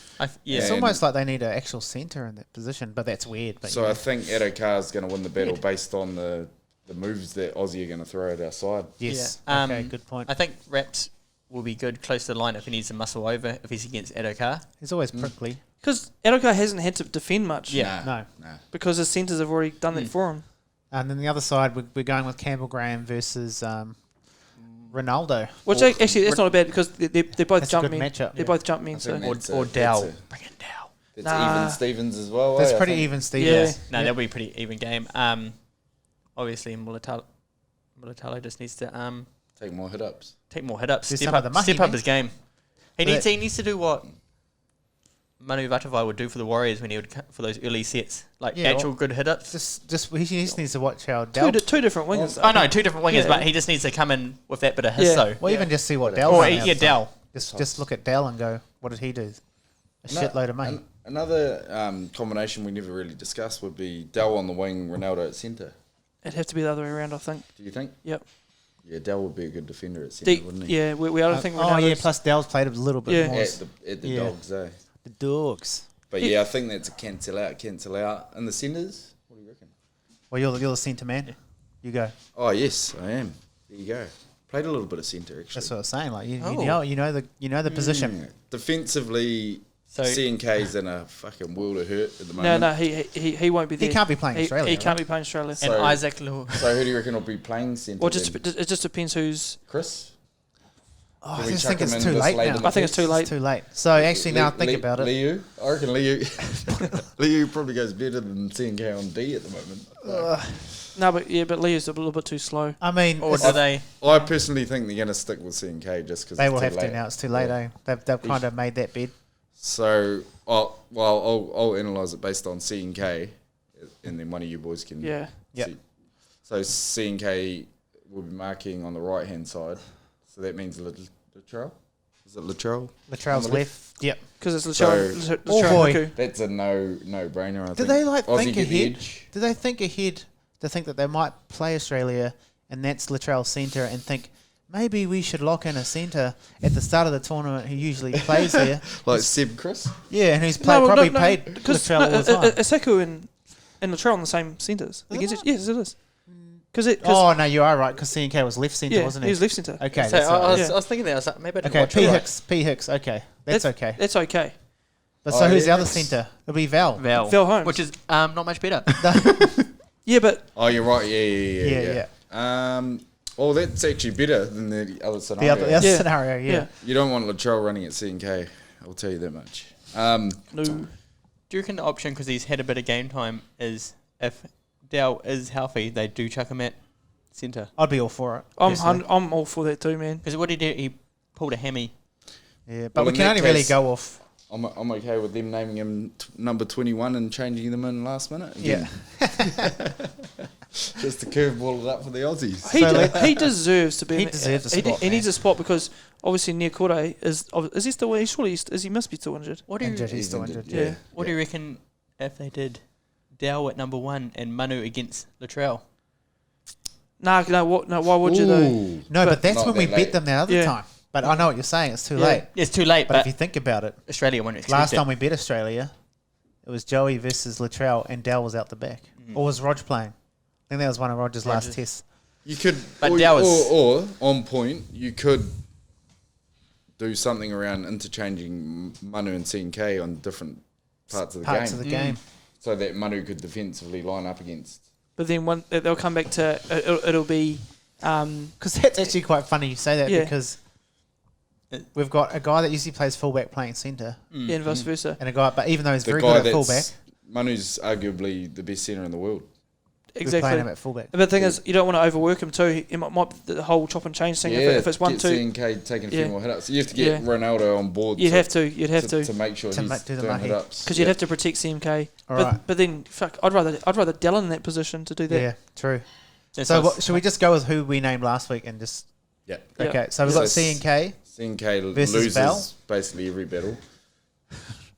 It's And- almost like they need an actual centre in that position, but that's weird. But So I think Adokar is going to win the battle based on the moves that Aussie are going to throw at our side. yes, Yeah. okay, good point. I think Raps will be good close to the line if he needs to muscle over if he's against Adokar. He's always prickly. Because Adokar hasn't had to defend much. Yeah. No. Because his centres have already done that for him. And then the other side, we're going with Campbell Graham versus Ronaldo. Which actually, that's not a bad because they both That's a jump good men. matchup. They both jump men. I So think that's Or that's Dow. a- Bring in Dow. That's Nah. even Stevens as well. That's I pretty think. even, Stevens. No, Yeah. that'll be a pretty even game. Obviously, Mulatalo just needs to Take more hit ups. take more hit ups. Do Step some up, of the mucky, step up man. his game. He needs to do what Manu Vatuvai would do for the Warriors when he would for those early sets, like actual good hit-ups. He just needs to watch how Dell... Two different wingers. I know, two different wingers, but he just needs to come in with that bit of his, though. Well, even just see what Dell... Dell. Just look at Dell and go, what did he do? A shitload of money. Another combination we never really discussed would be Dell on the wing, Ronaldo at centre. It'd have to be the other way around, I think. Do you think? Yep. Yeah, Dell would be a good defender at centre, wouldn't he? Yeah, we don't think... Plus Dell's played a little bit more. At the Dogs, eh? The Dogs. But yeah, I think that's a cancel out. And the centres, what do you reckon? Well, you're the centre man. Yeah. You go. Oh yes, I am. There you go. Played a little bit of centre actually. That's what I was saying. Like you know the position. Defensively, CNK's in a fucking world of hurt at the moment. No, he won't be there. He can't be playing Australia. He can't be playing Australia. And Isaac Lewis. So who do you reckon will be playing centre? Well, it just depends who's... Chris? Oh, I just think it's too late now. I think it's too late. It's too late. So actually, now think about it. Liu? I reckon Liu probably goes better than CNK on D at the moment. No, but Liu's a little bit too slow. I mean, or do they? I personally think they're going to stick with CNK just because they will have to now. It's too late. They've kind of made that bed. So, I'll analyse it based on CNK, and then one of you boys can. Yeah. See. So CNK will be marking on the right hand side. So that means Latrell? Is it Latrell? Latrell's left. Yep. Because it's Latrell. Boy. That's a no-brainer, I think. Do they Aussie think ahead? Do they think ahead to think that they might play Australia and that's Latrell centre and think maybe we should lock in a centre at the start of the tournament who usually plays there? Like Seb Chris? Yeah, and who's paid Latrell all the time. Aseku and Latrell on the same centres. Yes, it is. No, you are right, because CNK was left centre, wasn't he? He was left centre. Okay. So I was thinking that. I was like, maybe I didn't watch P. it Hicks. P. Hicks, okay. That's okay. That's okay. But so who's the other centre? It'll be Val. Val Holmes. Which is not much better. Yeah, but... Oh, you're right. Yeah. Well, that's actually better than the other scenario. The other scenario, yeah. You don't want Latrell running at CNK, I'll tell you that much. No. Do you reckon the option, because he's had a bit of game time, is if Dell is healthy, they do chuck him at centre? I'd be all for it. I'm all for that too, man. Because what did he do? He pulled a hammy. Yeah, but we can only really go off. I'm okay with them naming him number 21 and changing them in last minute. Again. Yeah. Just to curveball it up for the Aussies. He deserves to be. He deserves a spot. He needs a spot because obviously Niakore is he still? He must be still injured. He's still injured. Yeah. What do you reckon if they did Dell at number 1 and Manu against Latrell? No. Why would you though? No, but that's when we late. beat them the other time. But I know what you're saying. It's too late. It's too late. But if you think about it, Australia won't expect last time we beat Australia, it was Joey versus Latrell, and Dell was out the back. Or was Rog playing? I think that was one of Roger's last tests. You could, but or on point, you could do something around interchanging Manu and CNK on different parts of the game. So that Manu could defensively line up against. But then they'll come back to it'll be because that's actually quite funny you say that because we've got a guy that usually plays fullback playing centre, and vice versa, and a guy, but even though he's very good at fullback, Manu's arguably the best centre in the world. Exactly. We're playing him at fullback. But the thing is, you don't want to overwork him too. He might the whole chop and change thing. If it's 1-2, CNK taking a few more hit ups. So you have to get Ronaldo on board. You'd have to to make sure he's doing hit ups. Because you'd have to protect CMK. But then, I'd rather Dell in that position to do that. Yeah, true. So should we just go with who we named last week and just? Yeah. Okay, so we've got CNK. CNK versus loses Val. Basically every battle.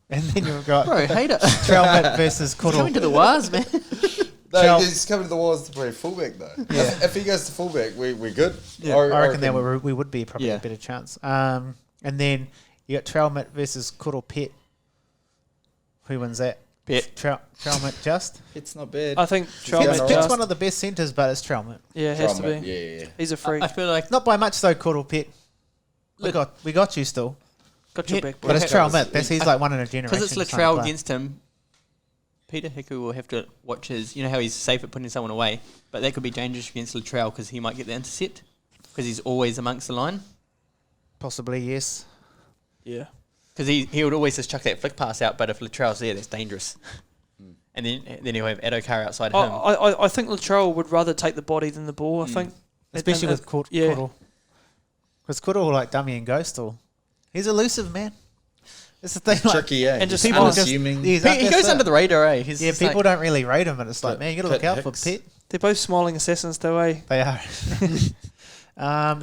And then you've got hater. Trelmit versus Kuddle. Coming to the wires, man. No, he's coming to the wires to play fullback though. Yeah. If he goes to fullback, we're good. Yeah. I reckon that we would be probably a better chance. And then you got Trelmit versus Kuddle Pet. Who wins that? Pet. Trelmit just? It's not bad. I think Trelmit Pet's one of the best centres, but it's Trelmit. Yeah, it has to be. Yeah. He's a freak. I feel like not by much though, Kuddle Pet. We got you still. Got your back. But it's Trelmit. He's like one in a generation. Because it's Latrell against him. Peter Hiku will have to watch his... You know how he's safe at putting someone away? But that could be dangerous against Latrell because he might get the intercept because he's always amongst the line. Possibly, yes. Yeah. Because he would always just chuck that flick pass out, but if Latrell's there, that's dangerous. And then he'll have Adokar outside him. I think Latrell would rather take the body than the ball, I think. Especially with Kuddle. Because Kuddle will like dummy and go still. He's elusive, man. That's the thing. Tricky, eh? and just people just unassuming. he's He goes under the radar, eh? He's yeah. just People like, don't really rate him, and it's like, Pit- man, you got to look Pit out Hicks. for Pitt. They're both smiling assassins, though, eh? They are.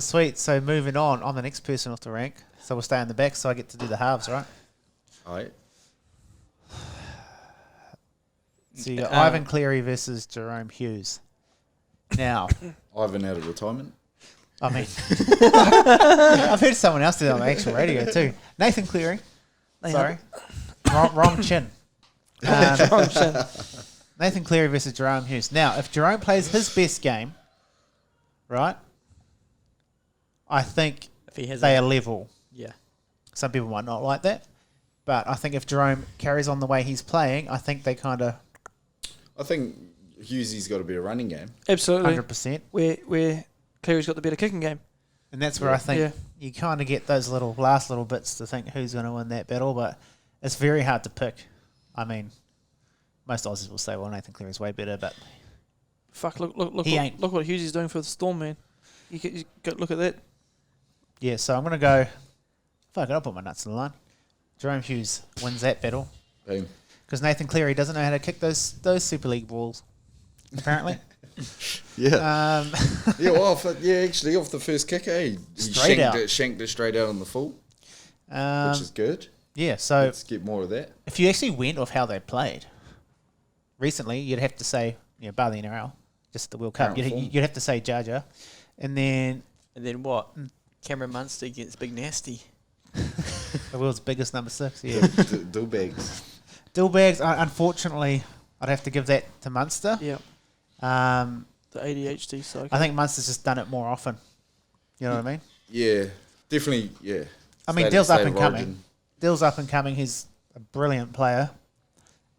Sweet. So moving on, I'm the next person off the rank. So we'll stay in the back. So I get to do the halves, right? Right. So you got Ivan Cleary versus Jerome Hughes. Now, Ivan out of retirement. I mean, I've heard someone else do that on the actual radio too. Nathan Cleary. Sorry. Wrong chin. Nathan Cleary versus Jerome Hughes. Now, if Jerome plays his best game, right, I think if he has they are level. yeah. Some people might not like that. But I think if Jerome carries on the way he's playing, I think they kind of I think Hughesy's got to be a running game. Absolutely. 100%. Where Cleary's got the better kicking game. And that's where I think you kind of get those last little bits to think who's going to win that battle. But it's very hard to pick. I mean, most Aussies will say, well, Nathan Cleary's way better, but Fuck, look what Hughesy's doing for the Storm, man. You got look at that. yeah, so I'm going to go, fuck it, I'll put my nuts in the line. Jerome Hughes wins that battle Boom. because Nathan Cleary doesn't know how to kick those Super League balls, apparently. Yeah. Actually, off the first kick, he shanked it straight out on the full, which is good. Yeah, so Let's get more of that. if you actually went off how they played recently, you'd have to say, bar the NRL, just the World Cup. Current form. You'd have to say Jar Jar. And then what? Cameron Munster against Big Nasty. the world's biggest number 6. Yeah. Dillbags. Dillbags, unfortunately, I'd have to give that to Munster. Yeah. Um, The ADHD cycle. I think Munster's just done it more often. You know what I mean? Yeah, definitely. Yeah. I mean, State- Dill's up state and of coming. origin. Dill's up and coming. He's a brilliant player,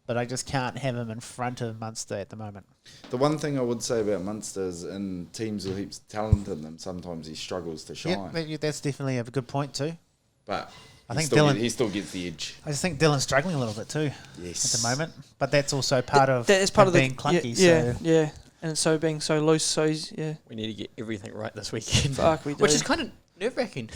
but I just can't have him in front of Munster at the moment. The one thing I would say about Munster is in teams with heaps of talent in them, sometimes he struggles to shine. Yeah, that's definitely a good point too. But I he think still Dylan- he still gets the edge. I just think Dylan's struggling a little bit too Yes. at the moment, but that's also part of that is part him of being clunky. Yeah, so yeah. And so being so loose, so he's We need to get everything right this weekend. Fuck, we do. Which is kind of nerve-wracking.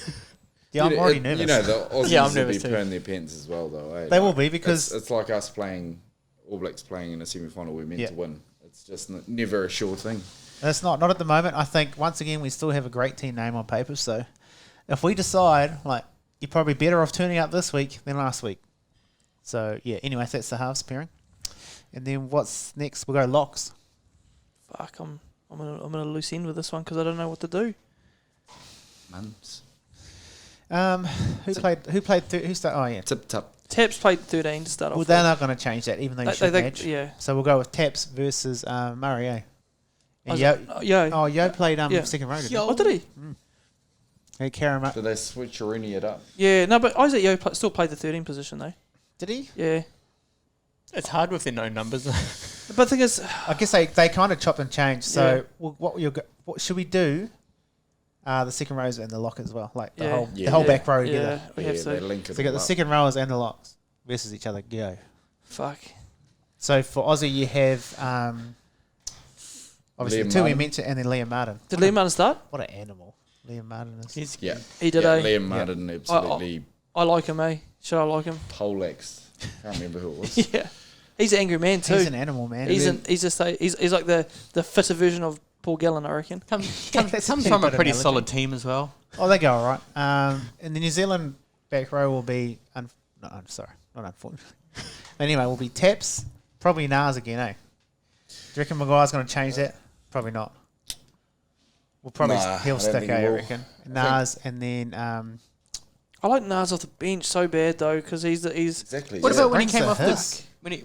yeah, I'm already nervous. You know, the Aussies Yeah, I'm will nervous be too. pulling their pants as well, though. Eh? They will be because- it's like us playing All Blacks playing in a semi-final. We're meant Yeah. to win. It's just never a sure thing. That's not at the moment. I think once again we still have a great team name on paper. So if we decide like you're probably better off turning up this week than last week. So yeah. Anyway, that's the halves pairing. And then what's next? We'll go locks. fuck. I'm gonna loose end with this one because I don't know what to do. Mums. Who played? Who started? Oh yeah. Tip top. Taps played 13 to start off. Well, they're not going to change that, even though you should match. yeah. So we'll go with Taps versus Murray. And Was Yo. it- Yo. Oh, Yo played Yeah. second row. Didn't he? Yo. What did he? Hey, Karama. Did they switch Rooney it up? Yeah, no, but Isaac Yo still played the 13 position though. Did he? Yeah, It's hard with their known numbers. but the thing is, I guess they kind of chopped and changed. So Yeah. what should we do? The second rows and the lock as well, like the Yeah. whole Yeah. the whole Yeah. back row yeah, together. we have they to. link So it you got all the up. second rowers and the locks versus each other. Go. Fuck. So for Aussie, you have obviously Liam the two we Martin. mentioned, and then Liam Martin. Did Liam Martin start? What an animal Liam Martin is. He's Yeah. He did. Yeah, eh? Liam Martin absolutely I like him, eh? Should I like him? poleaxed. Can't remember who it was. Yeah, he's an angry man too. He's an animal, man. He's like the fitter version of Paul Gallen, I reckon. comes That's from a a good pretty analogy. solid team as well. Oh, they go all right. And the New Zealand back row will be not unfortunately. Anyway, will be Taps, probably Nas again, eh? Do you reckon Maguire's going to change that? Probably not. We'll probably Nah, he'll I don't stick, think eh, he I will. reckon. Nas and then I like Nas off the bench so bad though because he's Exactly. What yeah. about when he brings came the off hiss. this? When he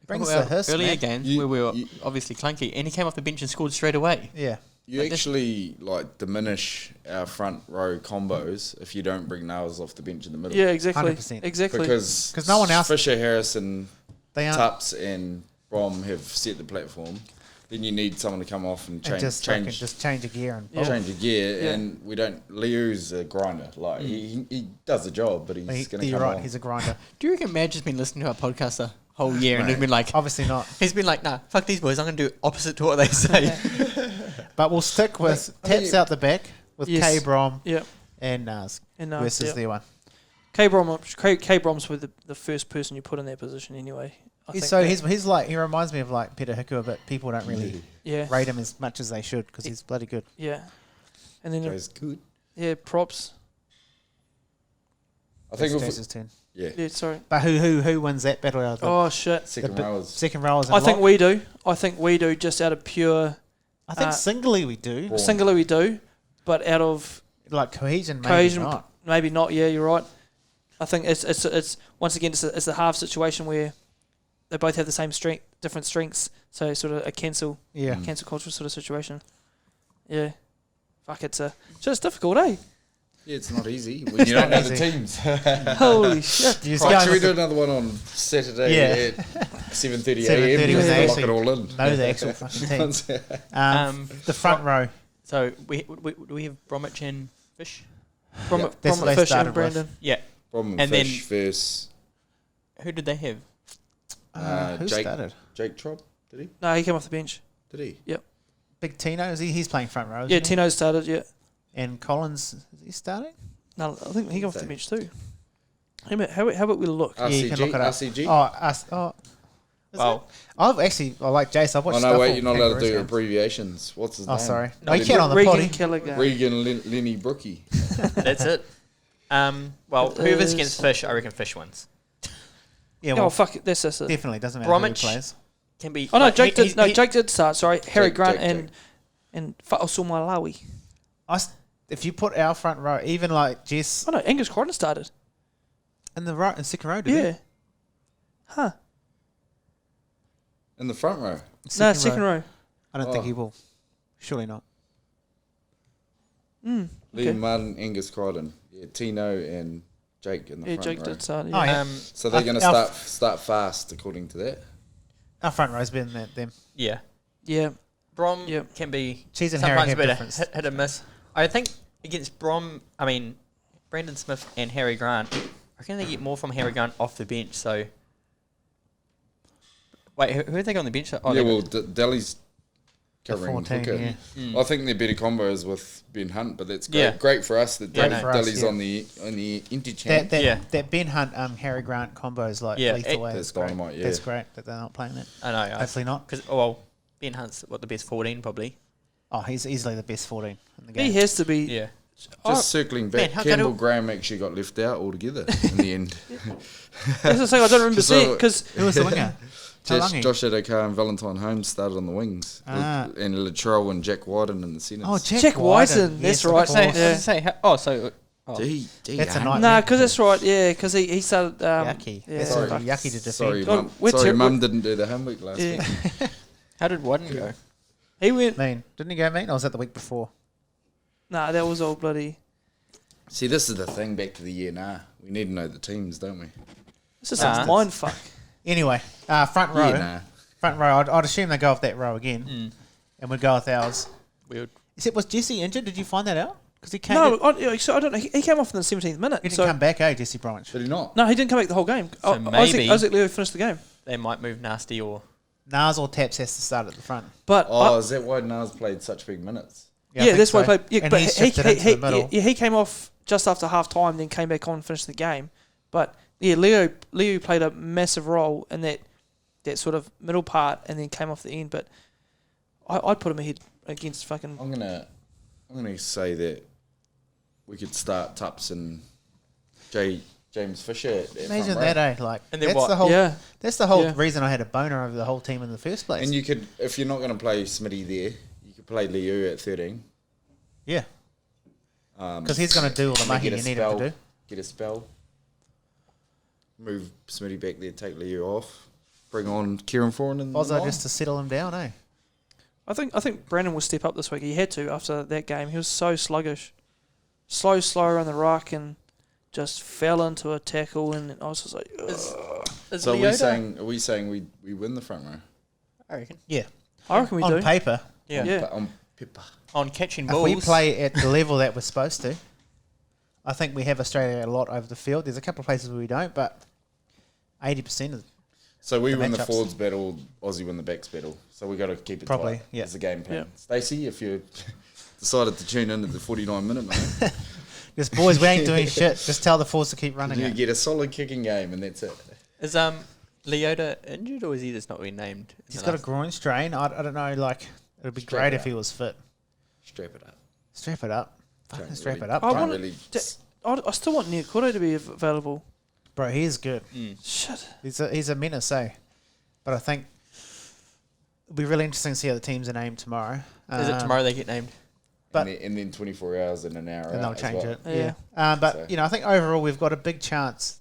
Brings our the hiss, earlier man. games where we were obviously clunky, and he came off the bench and scored straight away. yeah. You Like this- actually like diminish our front row combos if you don't bring nails off the bench in the middle. yeah exactly 100%. exactly Because 'Cause no one else- Fisher, Harrison, They aren't Tups, and Brom have set the platform. Then you need someone to come off and and change just change a gear and Yeah. change a gear. Yeah. And we don't. Leo's a grinder. Like he does the job, but he's going to you're come right. on. He's a grinder. Do you reckon Madge has been listening to our podcast the whole year and has been like, Obviously not. he's been like, nah, fuck these boys, I'm going to do opposite to what they say. But we'll stick with I think Taps you- out the back with Yes. K Brom yeah and Nas and Nas, versus yeah. the one. K Brom's with the first person you put in that position anyway. He's like, he reminds me of like Peter Hiku, but people don't really rate him as much as they should because he's bloody good. Yeah. And then Jay's good. Yeah, props. I think Jase's turn. Yeah, sorry. But who wins that battle out of the Oh shit. second rowers. second rowers? I think we do. I think we do just out of pure. I think singly we do. Brawn. Singly we do, but out of Like cohesion, maybe not. maybe not. Yeah, you're right. I think it's once again it's a half situation where they both have the same strength, different strengths. So sort of a cancel culture sort of situation. Yeah. Fuck, it's difficult, eh? Yeah, it's not easy when you don't know the teams. Holy shit. Right, should we do another one on Saturday at 7:30 a.m. 7:30 Just when lock it all in. Know the actual fucking teams. The front row. So do we have Bromwich and Fish? That's From what they Fish started and Brandon. Yeah. Problem And Fish then- versus Who did they have? Who Jake. started? Jake Trop, did he? No, he came off the bench. Did he? Big Tino. He's playing front row. Yeah, isn't he? Tino started, yeah. And Collins, is he starting? No, I think he came off the bench too. Hey, mate, how about we look? Yeah, you can look it up. RCG? Well, I like Jase. I've watched Oh, stuff no, wait, on you're not allowed to do Kangaroos games. abbreviations. What's his name? Oh, sorry. No, No, you can on the Regan potty. Kelleher. Regan Lenny Brookie. that's it. Well, It whoever's is- against Fish, I reckon Fish wins. Yeah, Oh well, fuck it, that's it. definitely doesn't matter who Bromwich. plays. Can be. Oh no, like, Jake he- did. Jake did start. Sorry, Harry Jake, Grant Jake. and Fa'aso Malawi. If you put our front row, even like Jess Oh no, Angus Crichton started. in the right and second row, did he? Yeah. Huh? In the front row. No, second row. I don't think Oh. he will. Surely not. Liam Okay. Martin, Angus Crichton. Yeah, Tino and Jake in the Yeah, front Jake row. did start. Oh, Yeah. yeah. So they're going to Our- start fast according to that. Our front row's better than them. Yeah. Yeah. Brom Yep. can be Cheese and Harry sometimes have better difference. hit and miss. I think against Brandon Smith and Harry Grant, I reckon they get more from Harry Grant off the bench. So, wait, who have they got on the bench? Oh, Yeah, they well, got- Delhi's covering 14, hooker. yeah. Mm. I think they're better combos with Ben Hunt, but that's great. Yeah. Great for us that Yeah, Delhi, no. For us, Delhi's yeah. on the interchange. That Ben Hunt Harry Grant combo is like Yeah, lethal way. that's That's great. dynamite, yeah. That's great that they're not playing that. I know. Hopefully not. Because Ben Hunt's the best 14 probably. Oh, he's easily the best 14 in the game. He has to be. Yeah. Just circling back, man, how Campbell good Graham actually got left out altogether in the end. That's the thing I don't remember So- seeing because Who was the winger? Talangi. Josh Adokar and Valentine Holmes started on the wings. Ah. And Latrell and Jack Wyden in the centres. Oh, Jack Wyden, that's of right. course. Say, Yeah. Gee, That's a hey. nightmare. Nah, because that's right. Yeah, because he started. Yucky. Yeah, That's Sorry. yucky to defend. Sorry, Oh, mum. we're Sorry, ter- mum didn't do the homework last Yeah. week. How did Wadden go? He went. Mean, didn't he go mean? Or was that the week before? Nah, that was all bloody. See, this is the thing back to the year now. We need to know the teams, don't we? It's just Nah. a mind fuck. Anyway, front row. Yeah, nah. Front row. I'd assume they go off that row again, and we'd go with ours. Weird. Was Jesse injured? Did you find that out? Because he came. No, I don't know. He came off in the 17th minute. he didn't So come back, Jesse Bromwich. Did he not? no, he didn't come back the whole game. So maybe- Isaac Leo finished the game. They might move Nasty or... Nas or Taps has to start at the front. But Oh, is that why Nas played such big minutes? I yeah, think that's why so. he played. Yeah, And but he shifted into the middle. he came off just after half time, then came back on and finished the game. But yeah, Leo played a massive role in that sort of middle part, and then came off the end. But I'd put him ahead against fucking. I'm gonna say that we could start Tups and James Fisher at Imagine front that, row. Like And then that's what? the whole. Yeah. That's the whole Yeah. reason I had a boner over the whole team in the first place. And you could, if you're not going to play Smitty there, you could play Liu at 13. yeah, because he's going to do all the and then making get you a need him spell, to do. Get a spell. Move Smitty back there, take Liu off. Bring on Kieran Foran in the Bozzo line. just to settle him down, eh? I think Brandon will step up this week. He had to after that game. He was so sluggish, slow around the ruck, and just fell into a tackle. And I was just like, Is So Leota? are we saying we win the front row? I reckon. Yeah, I reckon we on do. paper. Yeah. Yeah. On paper. On catching If balls. we play at the level that we're supposed to, I think we have Australia a lot over the field. There's a couple of places where we don't, but 80% of So we The win the matchups. forwards battle, Aussie win the backs battle. So we got to keep it Probably, tight. yeah. That's the game plan. Yeah. Stacey, if you decided to tune in at the 49-minute, mate. Because boys, we ain't doing shit. Just tell the force to keep running You it. get a solid kicking game, and that's it. Is Leota injured or is he just not being named? He's got a groin strain. I don't know. Like it would be Strap great it if he was fit. Strap it up. Strap it up. Fucking Don't strap really- it up, I bro. want really- I still want Nikoro to be available. Bro, he is good. Shit. He's a menace, eh? But I think it'll be really interesting to see how the teams are named tomorrow. Is it tomorrow they get named? But- and then 24 hours and an hour And they'll out as change well. it. Yeah. Yeah. But So- you know, I think overall we've got a big chance,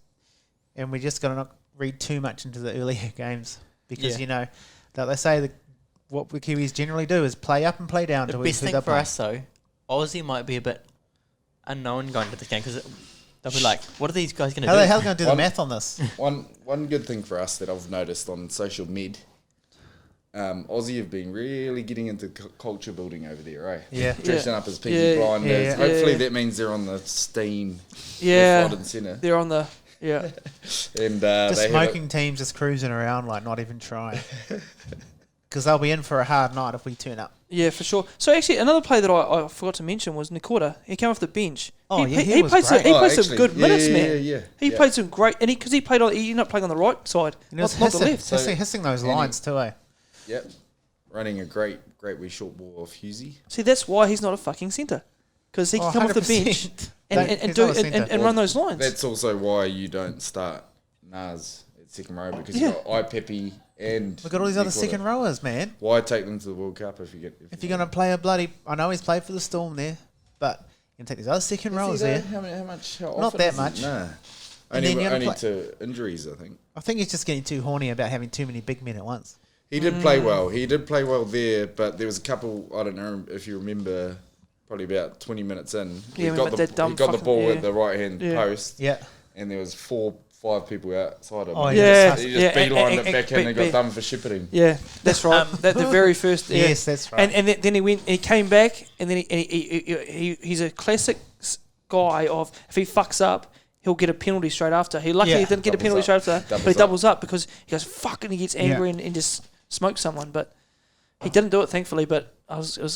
and we just got to not read too much into the earlier games because Yeah. you know that they say that what the Kiwis generally do is play up and play down. The to best who thing they're for playing. us though, Aussie might be a bit unknown going to this game because they'll be like, "What are these guys going to How do?" the hell going to do the One- math on this? One good thing for us that I've noticed on social med, Aussie have been really getting into culture building over there, right? Yeah. Dressing up as Peaky Yeah. Blinders. Yeah. Hopefully Yeah. that means they're on the steam Yeah. left, right and centre. They're on the yeah. And Just they have smoking teams just cruising around like not even trying. Because they'll be in for a hard night if we turn up. Yeah, for sure. So actually, another player that I forgot to mention was Nikora. He came off the bench. Oh, he, yeah, he was played some, great. he Oh, played some actually, good minutes, man. Yeah. He played some great, and because he played on, he ended up playing on the right side, And it was not the hissing, left. So- hissing those and he- lines too, eh? Yep. Running a great wee short ball off Husey. See, that's why he's not a fucking centre, because he can Oh, come off the 100%. bench Don't- and he's do not a centre. and run those lines. That's also why you don't start Nas at second row because Yeah. you've got Ipepe and Look at all these other Nicola. second rowers, man. Why take them to the World Cup if you get If you're going to play a bloody... I know he's played for the Storm there, but you can take these other second rowers there. How much? How Not often that is it? much. Nah. And then you're gonna Only play- to injuries, I think. I think he's just getting too horny about having too many big men at once. He did play well. He did play well there, but there was a couple. I don't know if you remember. Probably about 20 minutes in, Yeah, he got but that dumb he got the fucking- ball yeah. at the right hand Yeah. post, Yeah. and there was 4-5 people outside him. Oh, He yeah. just, he Yeah, just beelined and- it back in and and- got done for shepherding. Yeah, that's right. That the very first. Yeah. Yes, that's right. And then he went. He came back, and then he's a classic guy of if he fucks up, he'll get a penalty straight after. He luckily Yeah. didn't get a Doubles penalty up. straight after, but he Doubles doubles up because he goes fuck and he gets angry Yeah. and just smokes someone. But he didn't do it, thankfully. But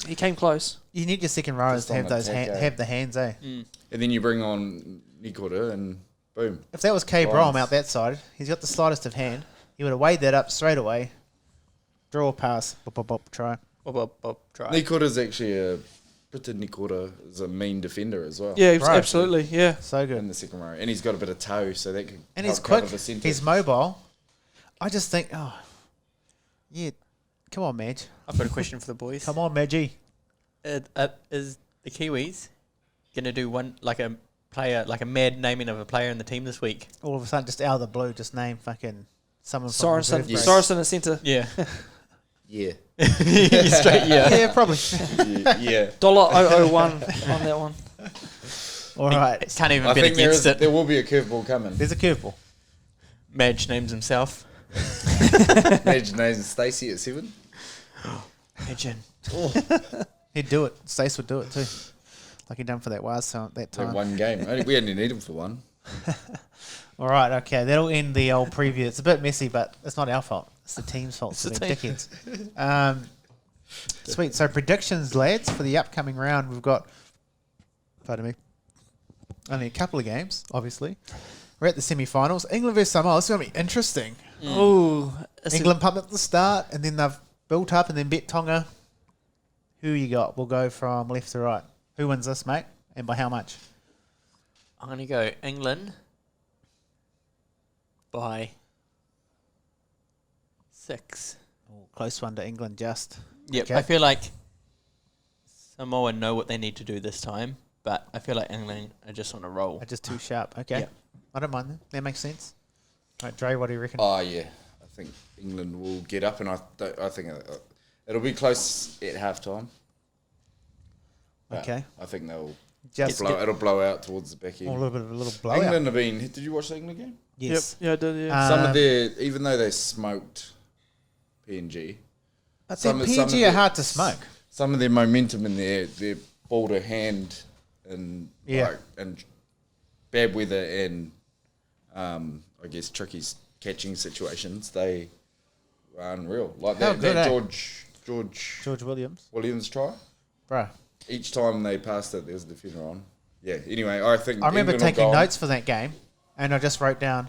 he came close. You need your second rowers Just to have on those attack, eh? have the hands, eh? And then you bring on Nikora and boom. If that was K. Lines. Brom out that side, he's got the slightest of hand. He would have weighed that up straight away. Draw a pass. Bop, bop, bop, try. Try. Nikora's actually Britta Nikora is a mean defender as well. Yeah, Right. absolutely. Yeah. So In good. the second row, and he's got a bit of toe, so that can And help he's cover quick. the centre. He's mobile. I just think, yeah. Come on, Madge. I've got a question for the boys. Come on, Madgie. Is the Kiwis gonna do one like a player, like a mad naming of a player in the team this week? All of a sudden, just out of the blue, just name fucking someone from Sorensen, reserve Yes. grade. Sorensen, the centre. Yeah, yeah, straight. Yeah. Yeah, probably. yeah. $0.001 on that one. All right. Can't even I bet think against it. there will be a curveball coming. There's a curveball. Madge names himself. Imagine names Stacey at 7. Imagine. He'd do it. Stace would do it too. Like he done for that Waz that That time. one game. We only need him for one. All right, okay. That'll end the old preview. It's a bit messy, but it's not our fault. It's the team's fault. It's So the they're team. dickheads. Sweet. So predictions, lads, for the upcoming round. We've got, pardon me, only a couple of games, obviously. We're at the semi-finals. England versus Samoa. This is going to be interesting. Ooh, England pumped at the start, and then they've built up and then bet Tonga. Who you got? We'll go from left to right. Who wins this, mate? And by how much? I'm gonna go England by 6. Close one to England, just. Yep. Okay. I feel like Samoa know what they need to do this time, but I feel like England are just on a roll. Are just too sharp. Okay. Yeah. I don't mind that. That makes sense. All right, Dre, what do you reckon? Oh, yeah. I think England will get up, and I think it'll be close at halftime. But Okay. I think they'll Just it'll blow out towards the back a end. little blowout. England have been. Did you watch the England game? Yes. Yep. Yeah, I did. Yeah. Some Um, of their, even though they smoked PNG, But some then of- some of PNG are the- hard to smoke. some of their momentum in their ball to hand and Yeah. and bad weather and I guess tricky catching situations, they were unreal. Like How that, good, that eh? George George Williams. Williams try. Bro. Each time they passed it, there was a defender on. Yeah. Anyway, I think I remember England will taking go on. notes for that game, and I just wrote down.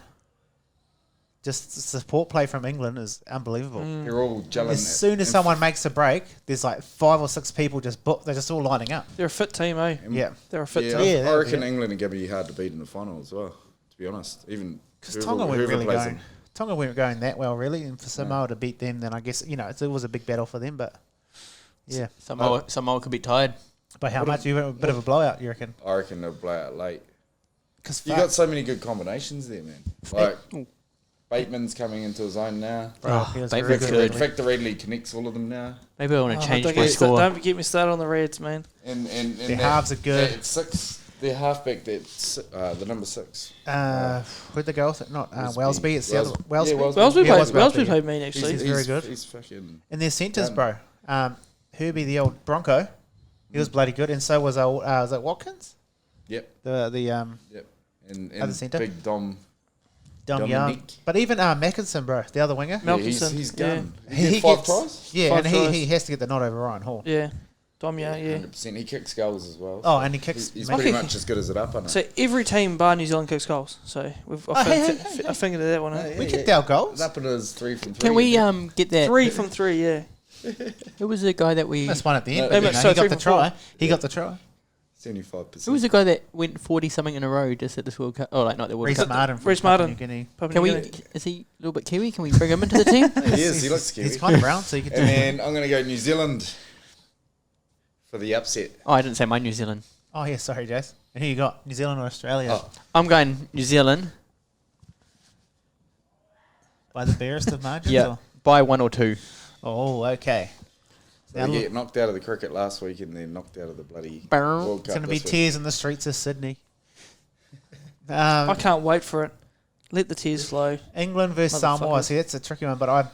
Just support play from England is unbelievable. They're all gelling. As soon as someone makes a break, there's like 5 or 6 people they're just all lining up. They're a fit team, eh? Yeah. They're a fit Yeah, team. Yeah, I reckon yeah. England are going to be hard to beat in the final as well. To be honest, even Because whoever- Tonga weren't whoever really plays going. them. Tonga weren't going that well, really, and for Samoa to beat them, then I guess it was a big battle for them. But yeah, Samoa could be tired. by how much? You went a bit of a blowout, you reckon? I reckon they'll play out late. Because You got so many good combinations there, man. Like Bateman's coming into his own now. he was Bateman's very good. Victor Radley connects all of them now. Maybe I want to change don't my score. Don't get me started on the Reds, man. And Their halves are good. At 6, their halfback, that's the number 6. where'd they go? Not Wellesby. It's the other Wellesby. Wellesby. Yeah, Wellesby Yeah, played. Wellesby, Wellesby yeah. played mean actually. He's very good. He's fucking. And their centres, bro. Herbie, the old Bronco, he was bloody good, and so was was it Watkins? Yep. The Yep. And Other centre? Big Dom. Dom Young. Dominique. But even Mackinson, bro, the other winger. Mel- Yeah, Malcolmson, he's yeah. gone. He get 5 tries? Yeah, 5 and tries. he has to get the nod over Ryan Hall. Yeah, Dom, yeah. 100%. He kicks goals as well. Oh, and he kicks. He's mate. pretty much as good as it up, I know. So every team bar New Zealand kicks goals. So I fingered that one. Eh? We kicked our goals. Up it is 3 from 3. Can we get that? 3 from 3, yeah. Who was the guy that we? That's one at the end. No, but, you know, so he got 3 the from try. 4. He got the try. 75%. Who was the guy that went 40 something in a row just at this World Cup? Oh, like not the World Reece Cup. Martin. from Reece Papua Martin. New Guinea. Can we? Is he a little bit Kiwi? Can we bring him into the team? He is. He looks Kiwi. He's kind of brown, so you can. And then I'm going to go New Zealand for the upset. Oh, I didn't say my New Zealand. Oh yeah, sorry, Jase. And who you got? New Zealand or Australia? Oh, I'm going New Zealand. By the barest of margins. Yeah, Or? by 1 or 2. Oh, okay. so they get knocked out of the cricket last week and then knocked out of the bloody Brr. World It's Cup going to be this week. tears in the streets of Sydney. I can't wait for it. Let the tears flow. England versus Samoa. Motherfuckers. See, that's a tricky one, but I'm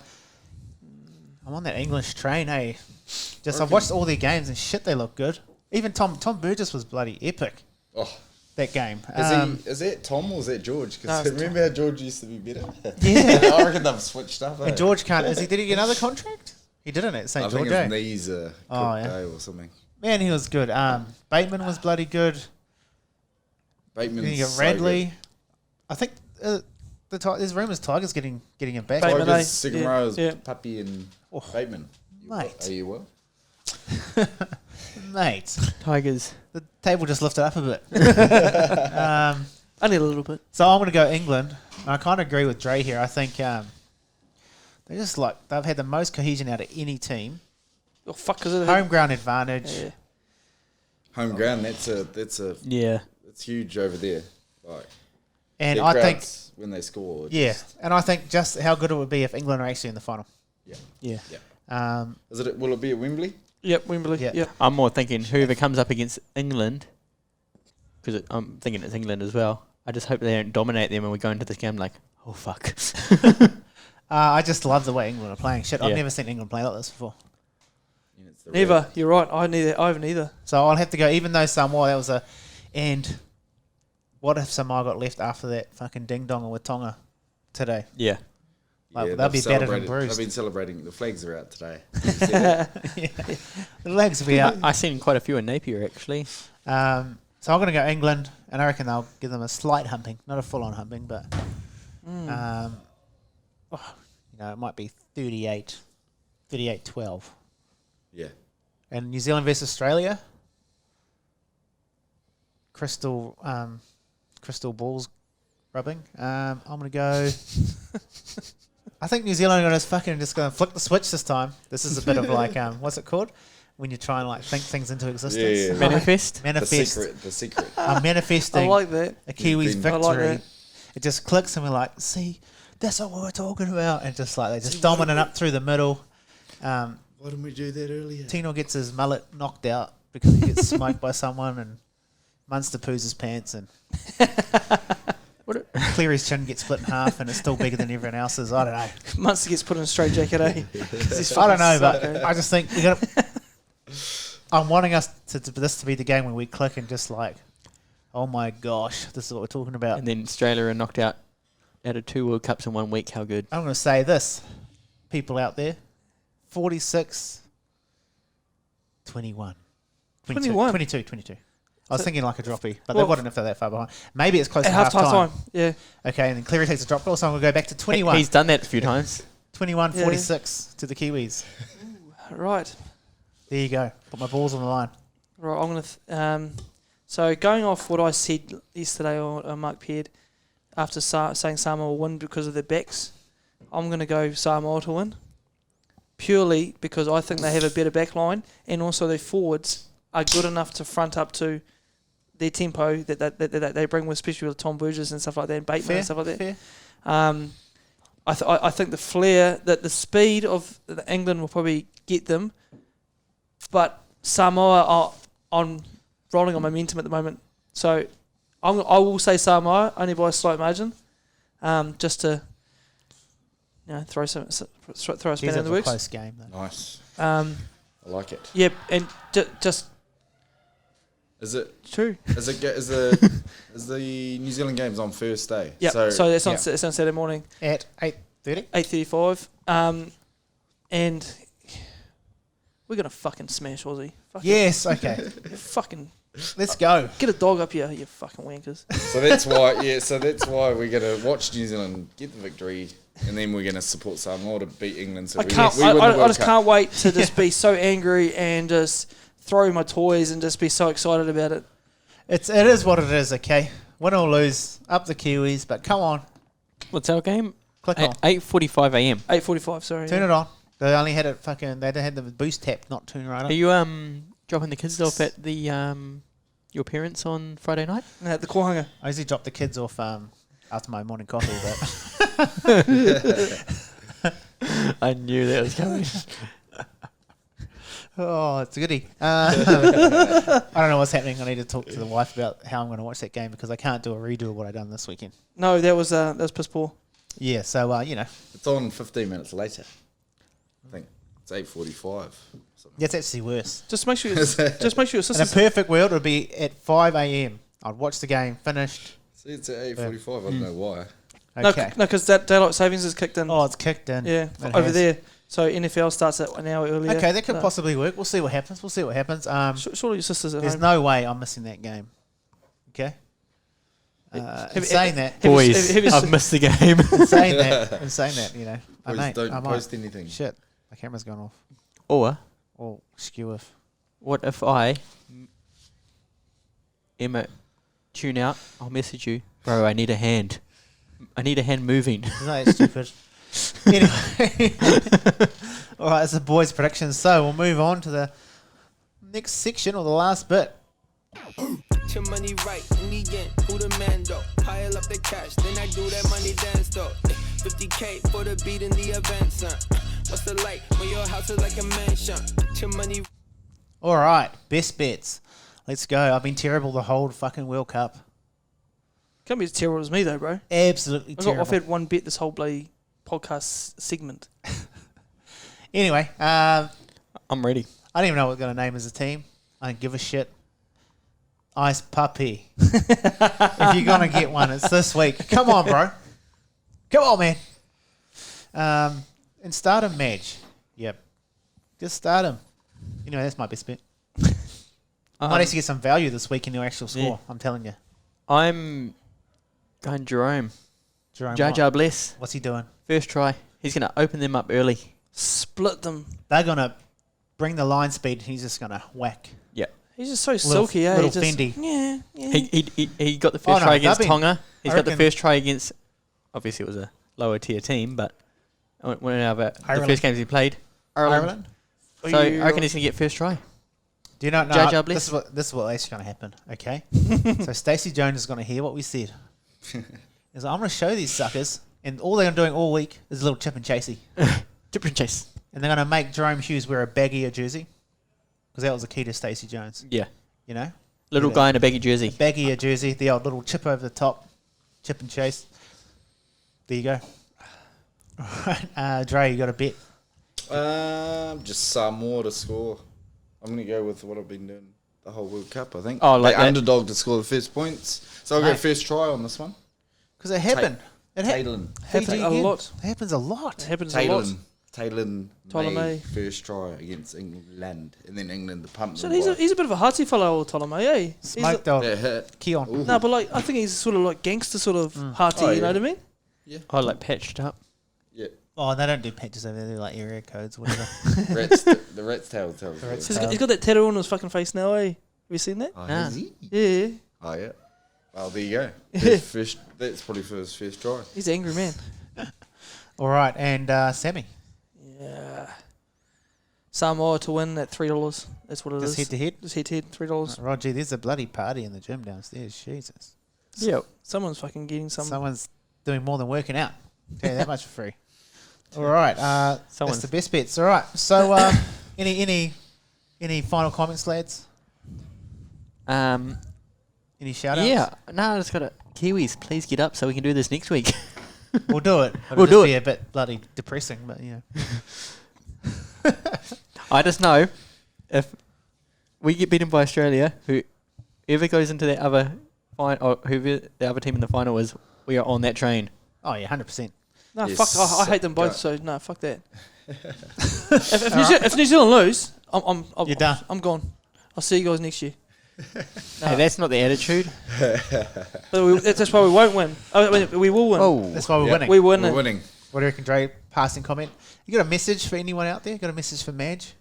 on that English train, hey. Just I've reckon- watched all their games and shit, they look good. Even Tom Burgess was bloody epic Oh, that game. is that Tom or is that George? No, Because it's remember how George used to be better? Yeah. I reckon they've switched up. And George can't. Did he get another contract? He didn't at I St think George. his Eh? knees are Oh, yeah. or something. Man, he was good. Bateman was bloody good. Bateman's Then you got so Radley. I think there's rumours Tiger's getting him back. good. Bateman, Tigers, eh? second Yeah, row is yeah. Puppy and Oh, Bateman. mate. Are you well? Mate, Tigers. the table just lifted up a bit. Only a little bit. So I'm going to go England. I kind of agree with Dre here. I think they just they've had the most cohesion out of any team. Oh, fuck, is it? Home ground advantage. Yeah. Home ground. That's Yeah. huge over there. Like And their I think, crowds when they score. yeah, just- and I think just how good it would be if England are actually in the final. Yeah. Will it be at Wembley? Yep, Wembley. Yeah. Yep. I'm more thinking whoever comes up against England, because I'm thinking it's England as well. I just hope they don't dominate them and we go into this game like, oh fuck. I just love the way England are playing. Shit, I've Yeah. never seen England play like this before. Yeah, it's the Never. red. You're right. I haven't either. So I'll have to go, even though Samoa, that was a... And what if Samoa got left after that fucking ding-dong with Tonga today? Yeah. Like, Yeah, they'll they've be battered and celebrated- bruised. They've been celebrating. The flags are out today. The legs will be out. I seen quite a few in Napier actually. So I'm going to go England, and I reckon they'll give them a slight humping. Not a full-on humping, but... it might be 38-12. Yeah. And New Zealand versus Australia. Crystal balls rubbing. I'm gonna go. I think New Zealand are just gonna flick the switch this time. This is a bit of like what's it called when you try and like think things into existence. Yeah. Manifest. Manifest. The secret. I'm manifesting I like that. a Kiwis I victory. like that. It just clicks and we're like, see, that's what we're talking about. And just like they're just dominant up through the middle. Why didn't we do that earlier? Tino gets his mullet knocked out because he gets smoked by someone, and Munster poos his pants, and Cleary's chin gets split in half, and it's still bigger than everyone else's. I don't know. Munster gets put in a straight jacket, eh? I don't know, but I just think I'm wanting us to this to be the game when we click and just like, oh my gosh, this is what we're talking about. And then Australia are knocked out of 2 World Cups in 1 week. How good? I'm going to say this, people out there, 46, 21. 21? 22. I was thinking like a droppy, but they wouldn't if they're that far behind. Maybe it's close At to half time. Yeah. Okay, and then Cleary takes a drop goal, so I'm going to go back to 21. He's done that a few times. 21-46 to the Kiwis. Right. There you go. Put my balls on the line. Right, I'm going to... so going off what I said yesterday on Mark Peard, after saying Samoa will win because of their backs, I'm going to go Samoa to win. Purely because I think they have a better back line, and also their forwards are good enough to front up to their tempo that they bring, with, especially with Tom Burgess and stuff like that, and Bateman and stuff like that. Fair. I think the flair, that the speed of England will probably get them, but Samoa are on rolling on momentum at the moment. So I will say Samoa only by a slight margin, just to throw a spanner in the works. Close game. Though. Nice. I like it. Yep, and just. Is it true? Is the New Zealand games on first day? Yeah. So it's on it's on Saturday morning at 8:30. 8:35. And we're gonna fucking smash Aussie. Yes. Okay. Fucking. Let's go. Get a dog up here, you fucking wankers. So that's why. Yeah. So that's why we're gonna watch New Zealand get the victory, and then we're gonna support Samoa to beat England. So I just can't wait to just be so angry and just throw my toys and just be so excited about it. It is what it is, okay? Win or lose, up the Kiwis, but come on. What's our game? Click on. 8:45 a.m. 8:45, sorry. Turn it on. They only had it they had the boost tap, not turn right up. Are you dropping the kids off at the your parents on Friday night? At the Kohanga. I usually drop the kids off after my morning coffee, but I knew that was coming. oh, it's a goodie. I don't know what's happening. I need to talk to the wife about how I'm going to watch that game because I can't do a redo of what I done this weekend. No, that was piss poor. Yeah, so it's on 15 minutes later. I think it's 8:45. That's actually worse. Just make sure your sister's... In a perfect world, it would be at 5 a.m. I'd watch the game, finished. See, it's at 8:45. I don't know why. Okay. No, because that daylight savings is kicked in. Oh, it's kicked in. Yeah, It over has. there. So NFL starts at an hour earlier. Okay, that could possibly work. We'll see what happens. Surely your sister's at There's home. no way I'm missing that game. Okay? Saying that, Boys, I've missed the game. in saying that, Boys, don't post anything. Shit, my camera's gone off. Or Skew if. what if I, Emma, tune out? I'll message you, bro. I need a hand. I need a hand moving. Isn't that stupid? Anyway. All right, it's the boys' predictions. So we'll move on to the next section or the last bit. Your money right in the end, who the man though? Pile up the cash, then I do that money dance though. 50K for the beat in the event, son. What's the like when your house is like a mansion? Your money. All right, best bets. Let's go. I've been terrible the whole fucking World Cup. Can't be as terrible as me though, bro. Absolutely terrible. I've had one bet this whole bloody podcast segment. Anyway, I'm ready. I don't even know what we're going to name as a team. I don't give a shit. Ice Puppy. If you're going to get one, it's this week. Come on, bro. Come on, man. And start him, Madge. Yep. Just start him. Anyway, that's my best bet. Might actually get some value this week in your actual score, I'm telling you. I'm going Jerome. Jerome Jar Jar Bless. What's he doing? First try. He's going to open them up early. Split them. They're going to bring the line speed. He's just going to whack. Yep. He's just so silky, eh? Little He just, Fendi. Yeah. He got the first try against Tonga. He's I got the reckon- first try against... Obviously, it was a lower tier team, but when the first games he played. Ireland? So I reckon he's going to get first try. Do you not know? Jar Jar Bliss? This is what actually going to happen, okay? So Stacey Jones is going to hear what we said. He's like, I'm going to show these suckers, and all they're doing all week is a little chip and chasey. Chip and chase. And they're going to make Jerome Hughes wear a baggier jersey, because that was the key to Stacey Jones. Yeah. You know? Little guy in a baggy jersey. Baggier jersey, the old little chip over the top, chip and chase. There you go. All right, Dre, you got a bet? Just Samoa to score. I'm going to go with what I've been doing the whole World Cup, I think. Oh, like the that? underdog to score the first points. So I'll go first try on this one. Because it happened. It Taylor. Fiji a again. lot. It happens a lot. It happens a lot. May first try against England, and then England to pump So them. he's a bit of a hearty fellow, old Ptolemy, eh? Smoked old That hit. Keon. No, but like I think he's sort of like gangster sort of hearty. Oh, You know yeah. what I mean? I like patched up. Yeah. Oh, they don't do patches over there. They do like area codes, whatever. The rat's tail tells The you. rat's He's got that tattoo on his fucking face now, eh? Have you seen that? Oh, Nah. has he? Yeah. Oh, yeah. Well, there you go. That's probably for his first try. He's an angry man. All right, and Sammy. Yeah. Samoa to win at $3. That's what it is. Just head to head. Just head to head, $3. Roger, there's a bloody party in the gym downstairs. Jesus. Yeah. Someone's fucking getting some. Someone's doing more than working out. Tell you that much for free. All right, that's Someone's- the best bets. All right, so any final comments, lads? Any shout outs? Yeah. No, I just got to Kiwis, please get up so we can do this next week. We'll do it. We'll do be it. a bit bloody depressing, but yeah. I just know if we get beaten by Australia, whoever goes into that other or whoever the other team in the final is, we are on that train. Oh yeah, 100%. No, Yes. fuck. I hate them both. Go. So no, fuck that. if New Zealand lose, I'm You're done. I'm gone. I'll see you guys next year. Hey, that's not the attitude. But that's why we won't win. I mean, we will win. Oh, That's why we're Yeah. winning. We win We're it. winning. What do you reckon, Dre? Passing comment. You got a message for anyone out there? Got a message for Madge?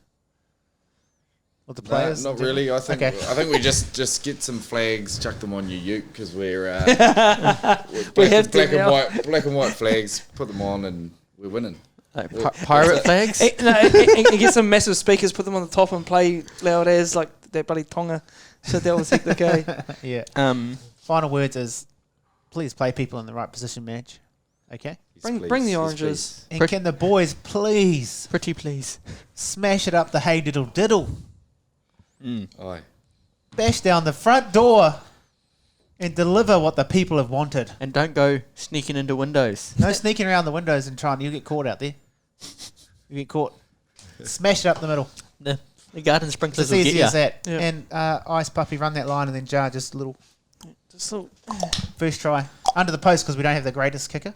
Or the No, players? not really. I think we just get some flags, chuck them on your ute because we're black and white flags. Put them on and we're winning. like pirate flags. And get some massive speakers, put them on the top, and play loud as like that bloody Tonga. So that was hectic. Yeah. Final words is, please play people in the right position, Madge. Okay? Bring the Yes, oranges. And can the boys please Pretty please. smash it up the hey diddle diddle? please. Aye. Bash down the front door and deliver what the people have wanted. And don't go sneaking into windows. No sneaking around the windows and trying. You'll get caught out there. You get caught. Smash it up the middle. The garden It's sprinklers as will get easy you. as that. Yeah. And Ice Puppy, run that line and then Jar just a little Just so, first try. Under the post because we don't have the greatest kicker.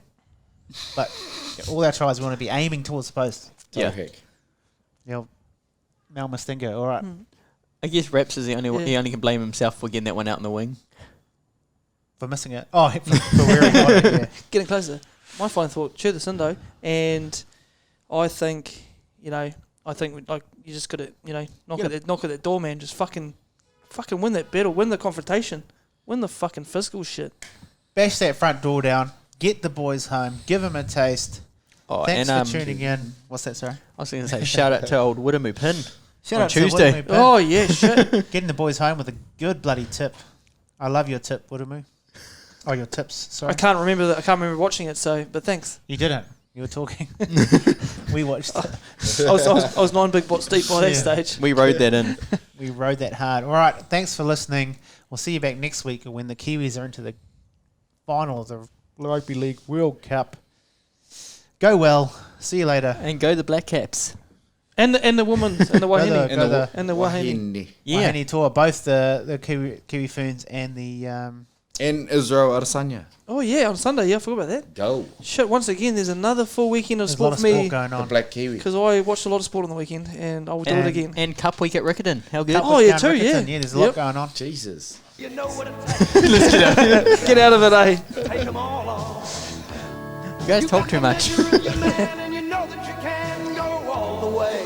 But all our tries we want to be aiming towards the post. Yeah. Heck. You know, Mal Mastingo. All right. I guess Raps is the only one. Yeah. He only can blame himself for getting that one out in the wing. For missing it. Oh, for where he got it, yeah. getting closer. My final thought: cheer the Sindo, and I think like you just got to knock at that door, man. Just fucking win that battle, win the confrontation, win the fucking physical shit. Bash that front door down. Get the boys home. Give them a taste. Oh, Thanks and for tuning in. What's that, sorry? I was going to say shout out to old Widemu Pin. Shout On out to Tuesday. Widemu Pin. Oh yeah, shit. Getting the boys home with a good bloody tip. I love your tip, Widemu. Oh, your tips. Sorry. I can't remember watching it. So, but thanks. You didn't. You were talking. We watched it. I was 9 big bots deep by that Yeah. stage. We rode that in. We rode that hard. All right. Thanks for listening. We'll see you back next week when the Kiwis are into the final of the Rugby League World Cup. Go well. See you later. And go the Black Caps. And the women's and the Wahine Go and the Wahine. Wahine. Yeah. Wahine tour, both the Kiwi Ferns and the And Israel Adesanya. Oh yeah, on Sunday. Yeah, I forgot about that. Go. Shit. Once again, there's another full weekend of there's a lot sport of for sport me going The on. Black Kiwi. because I watched a lot of sport on the weekend, and I will do it again. And Cup Week at Riccarton. How good. Cup Oh, was yeah, down too, Riccarton. yeah. There's a lot Yep. going on. Jesus. You know what it takes Get out of it, eh? to take them all on. You guys talk too much. You're a man and you know that you can go all the way.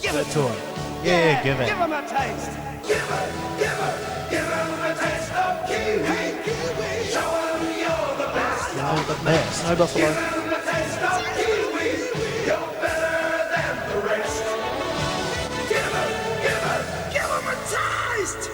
Give it to him. Yeah, give it. Give him a taste. Give him a taste of Kiwi. Show him you're the best. The best. No Buffalo. Give him a taste of Kiwi. You're better than the rest. Give him a taste.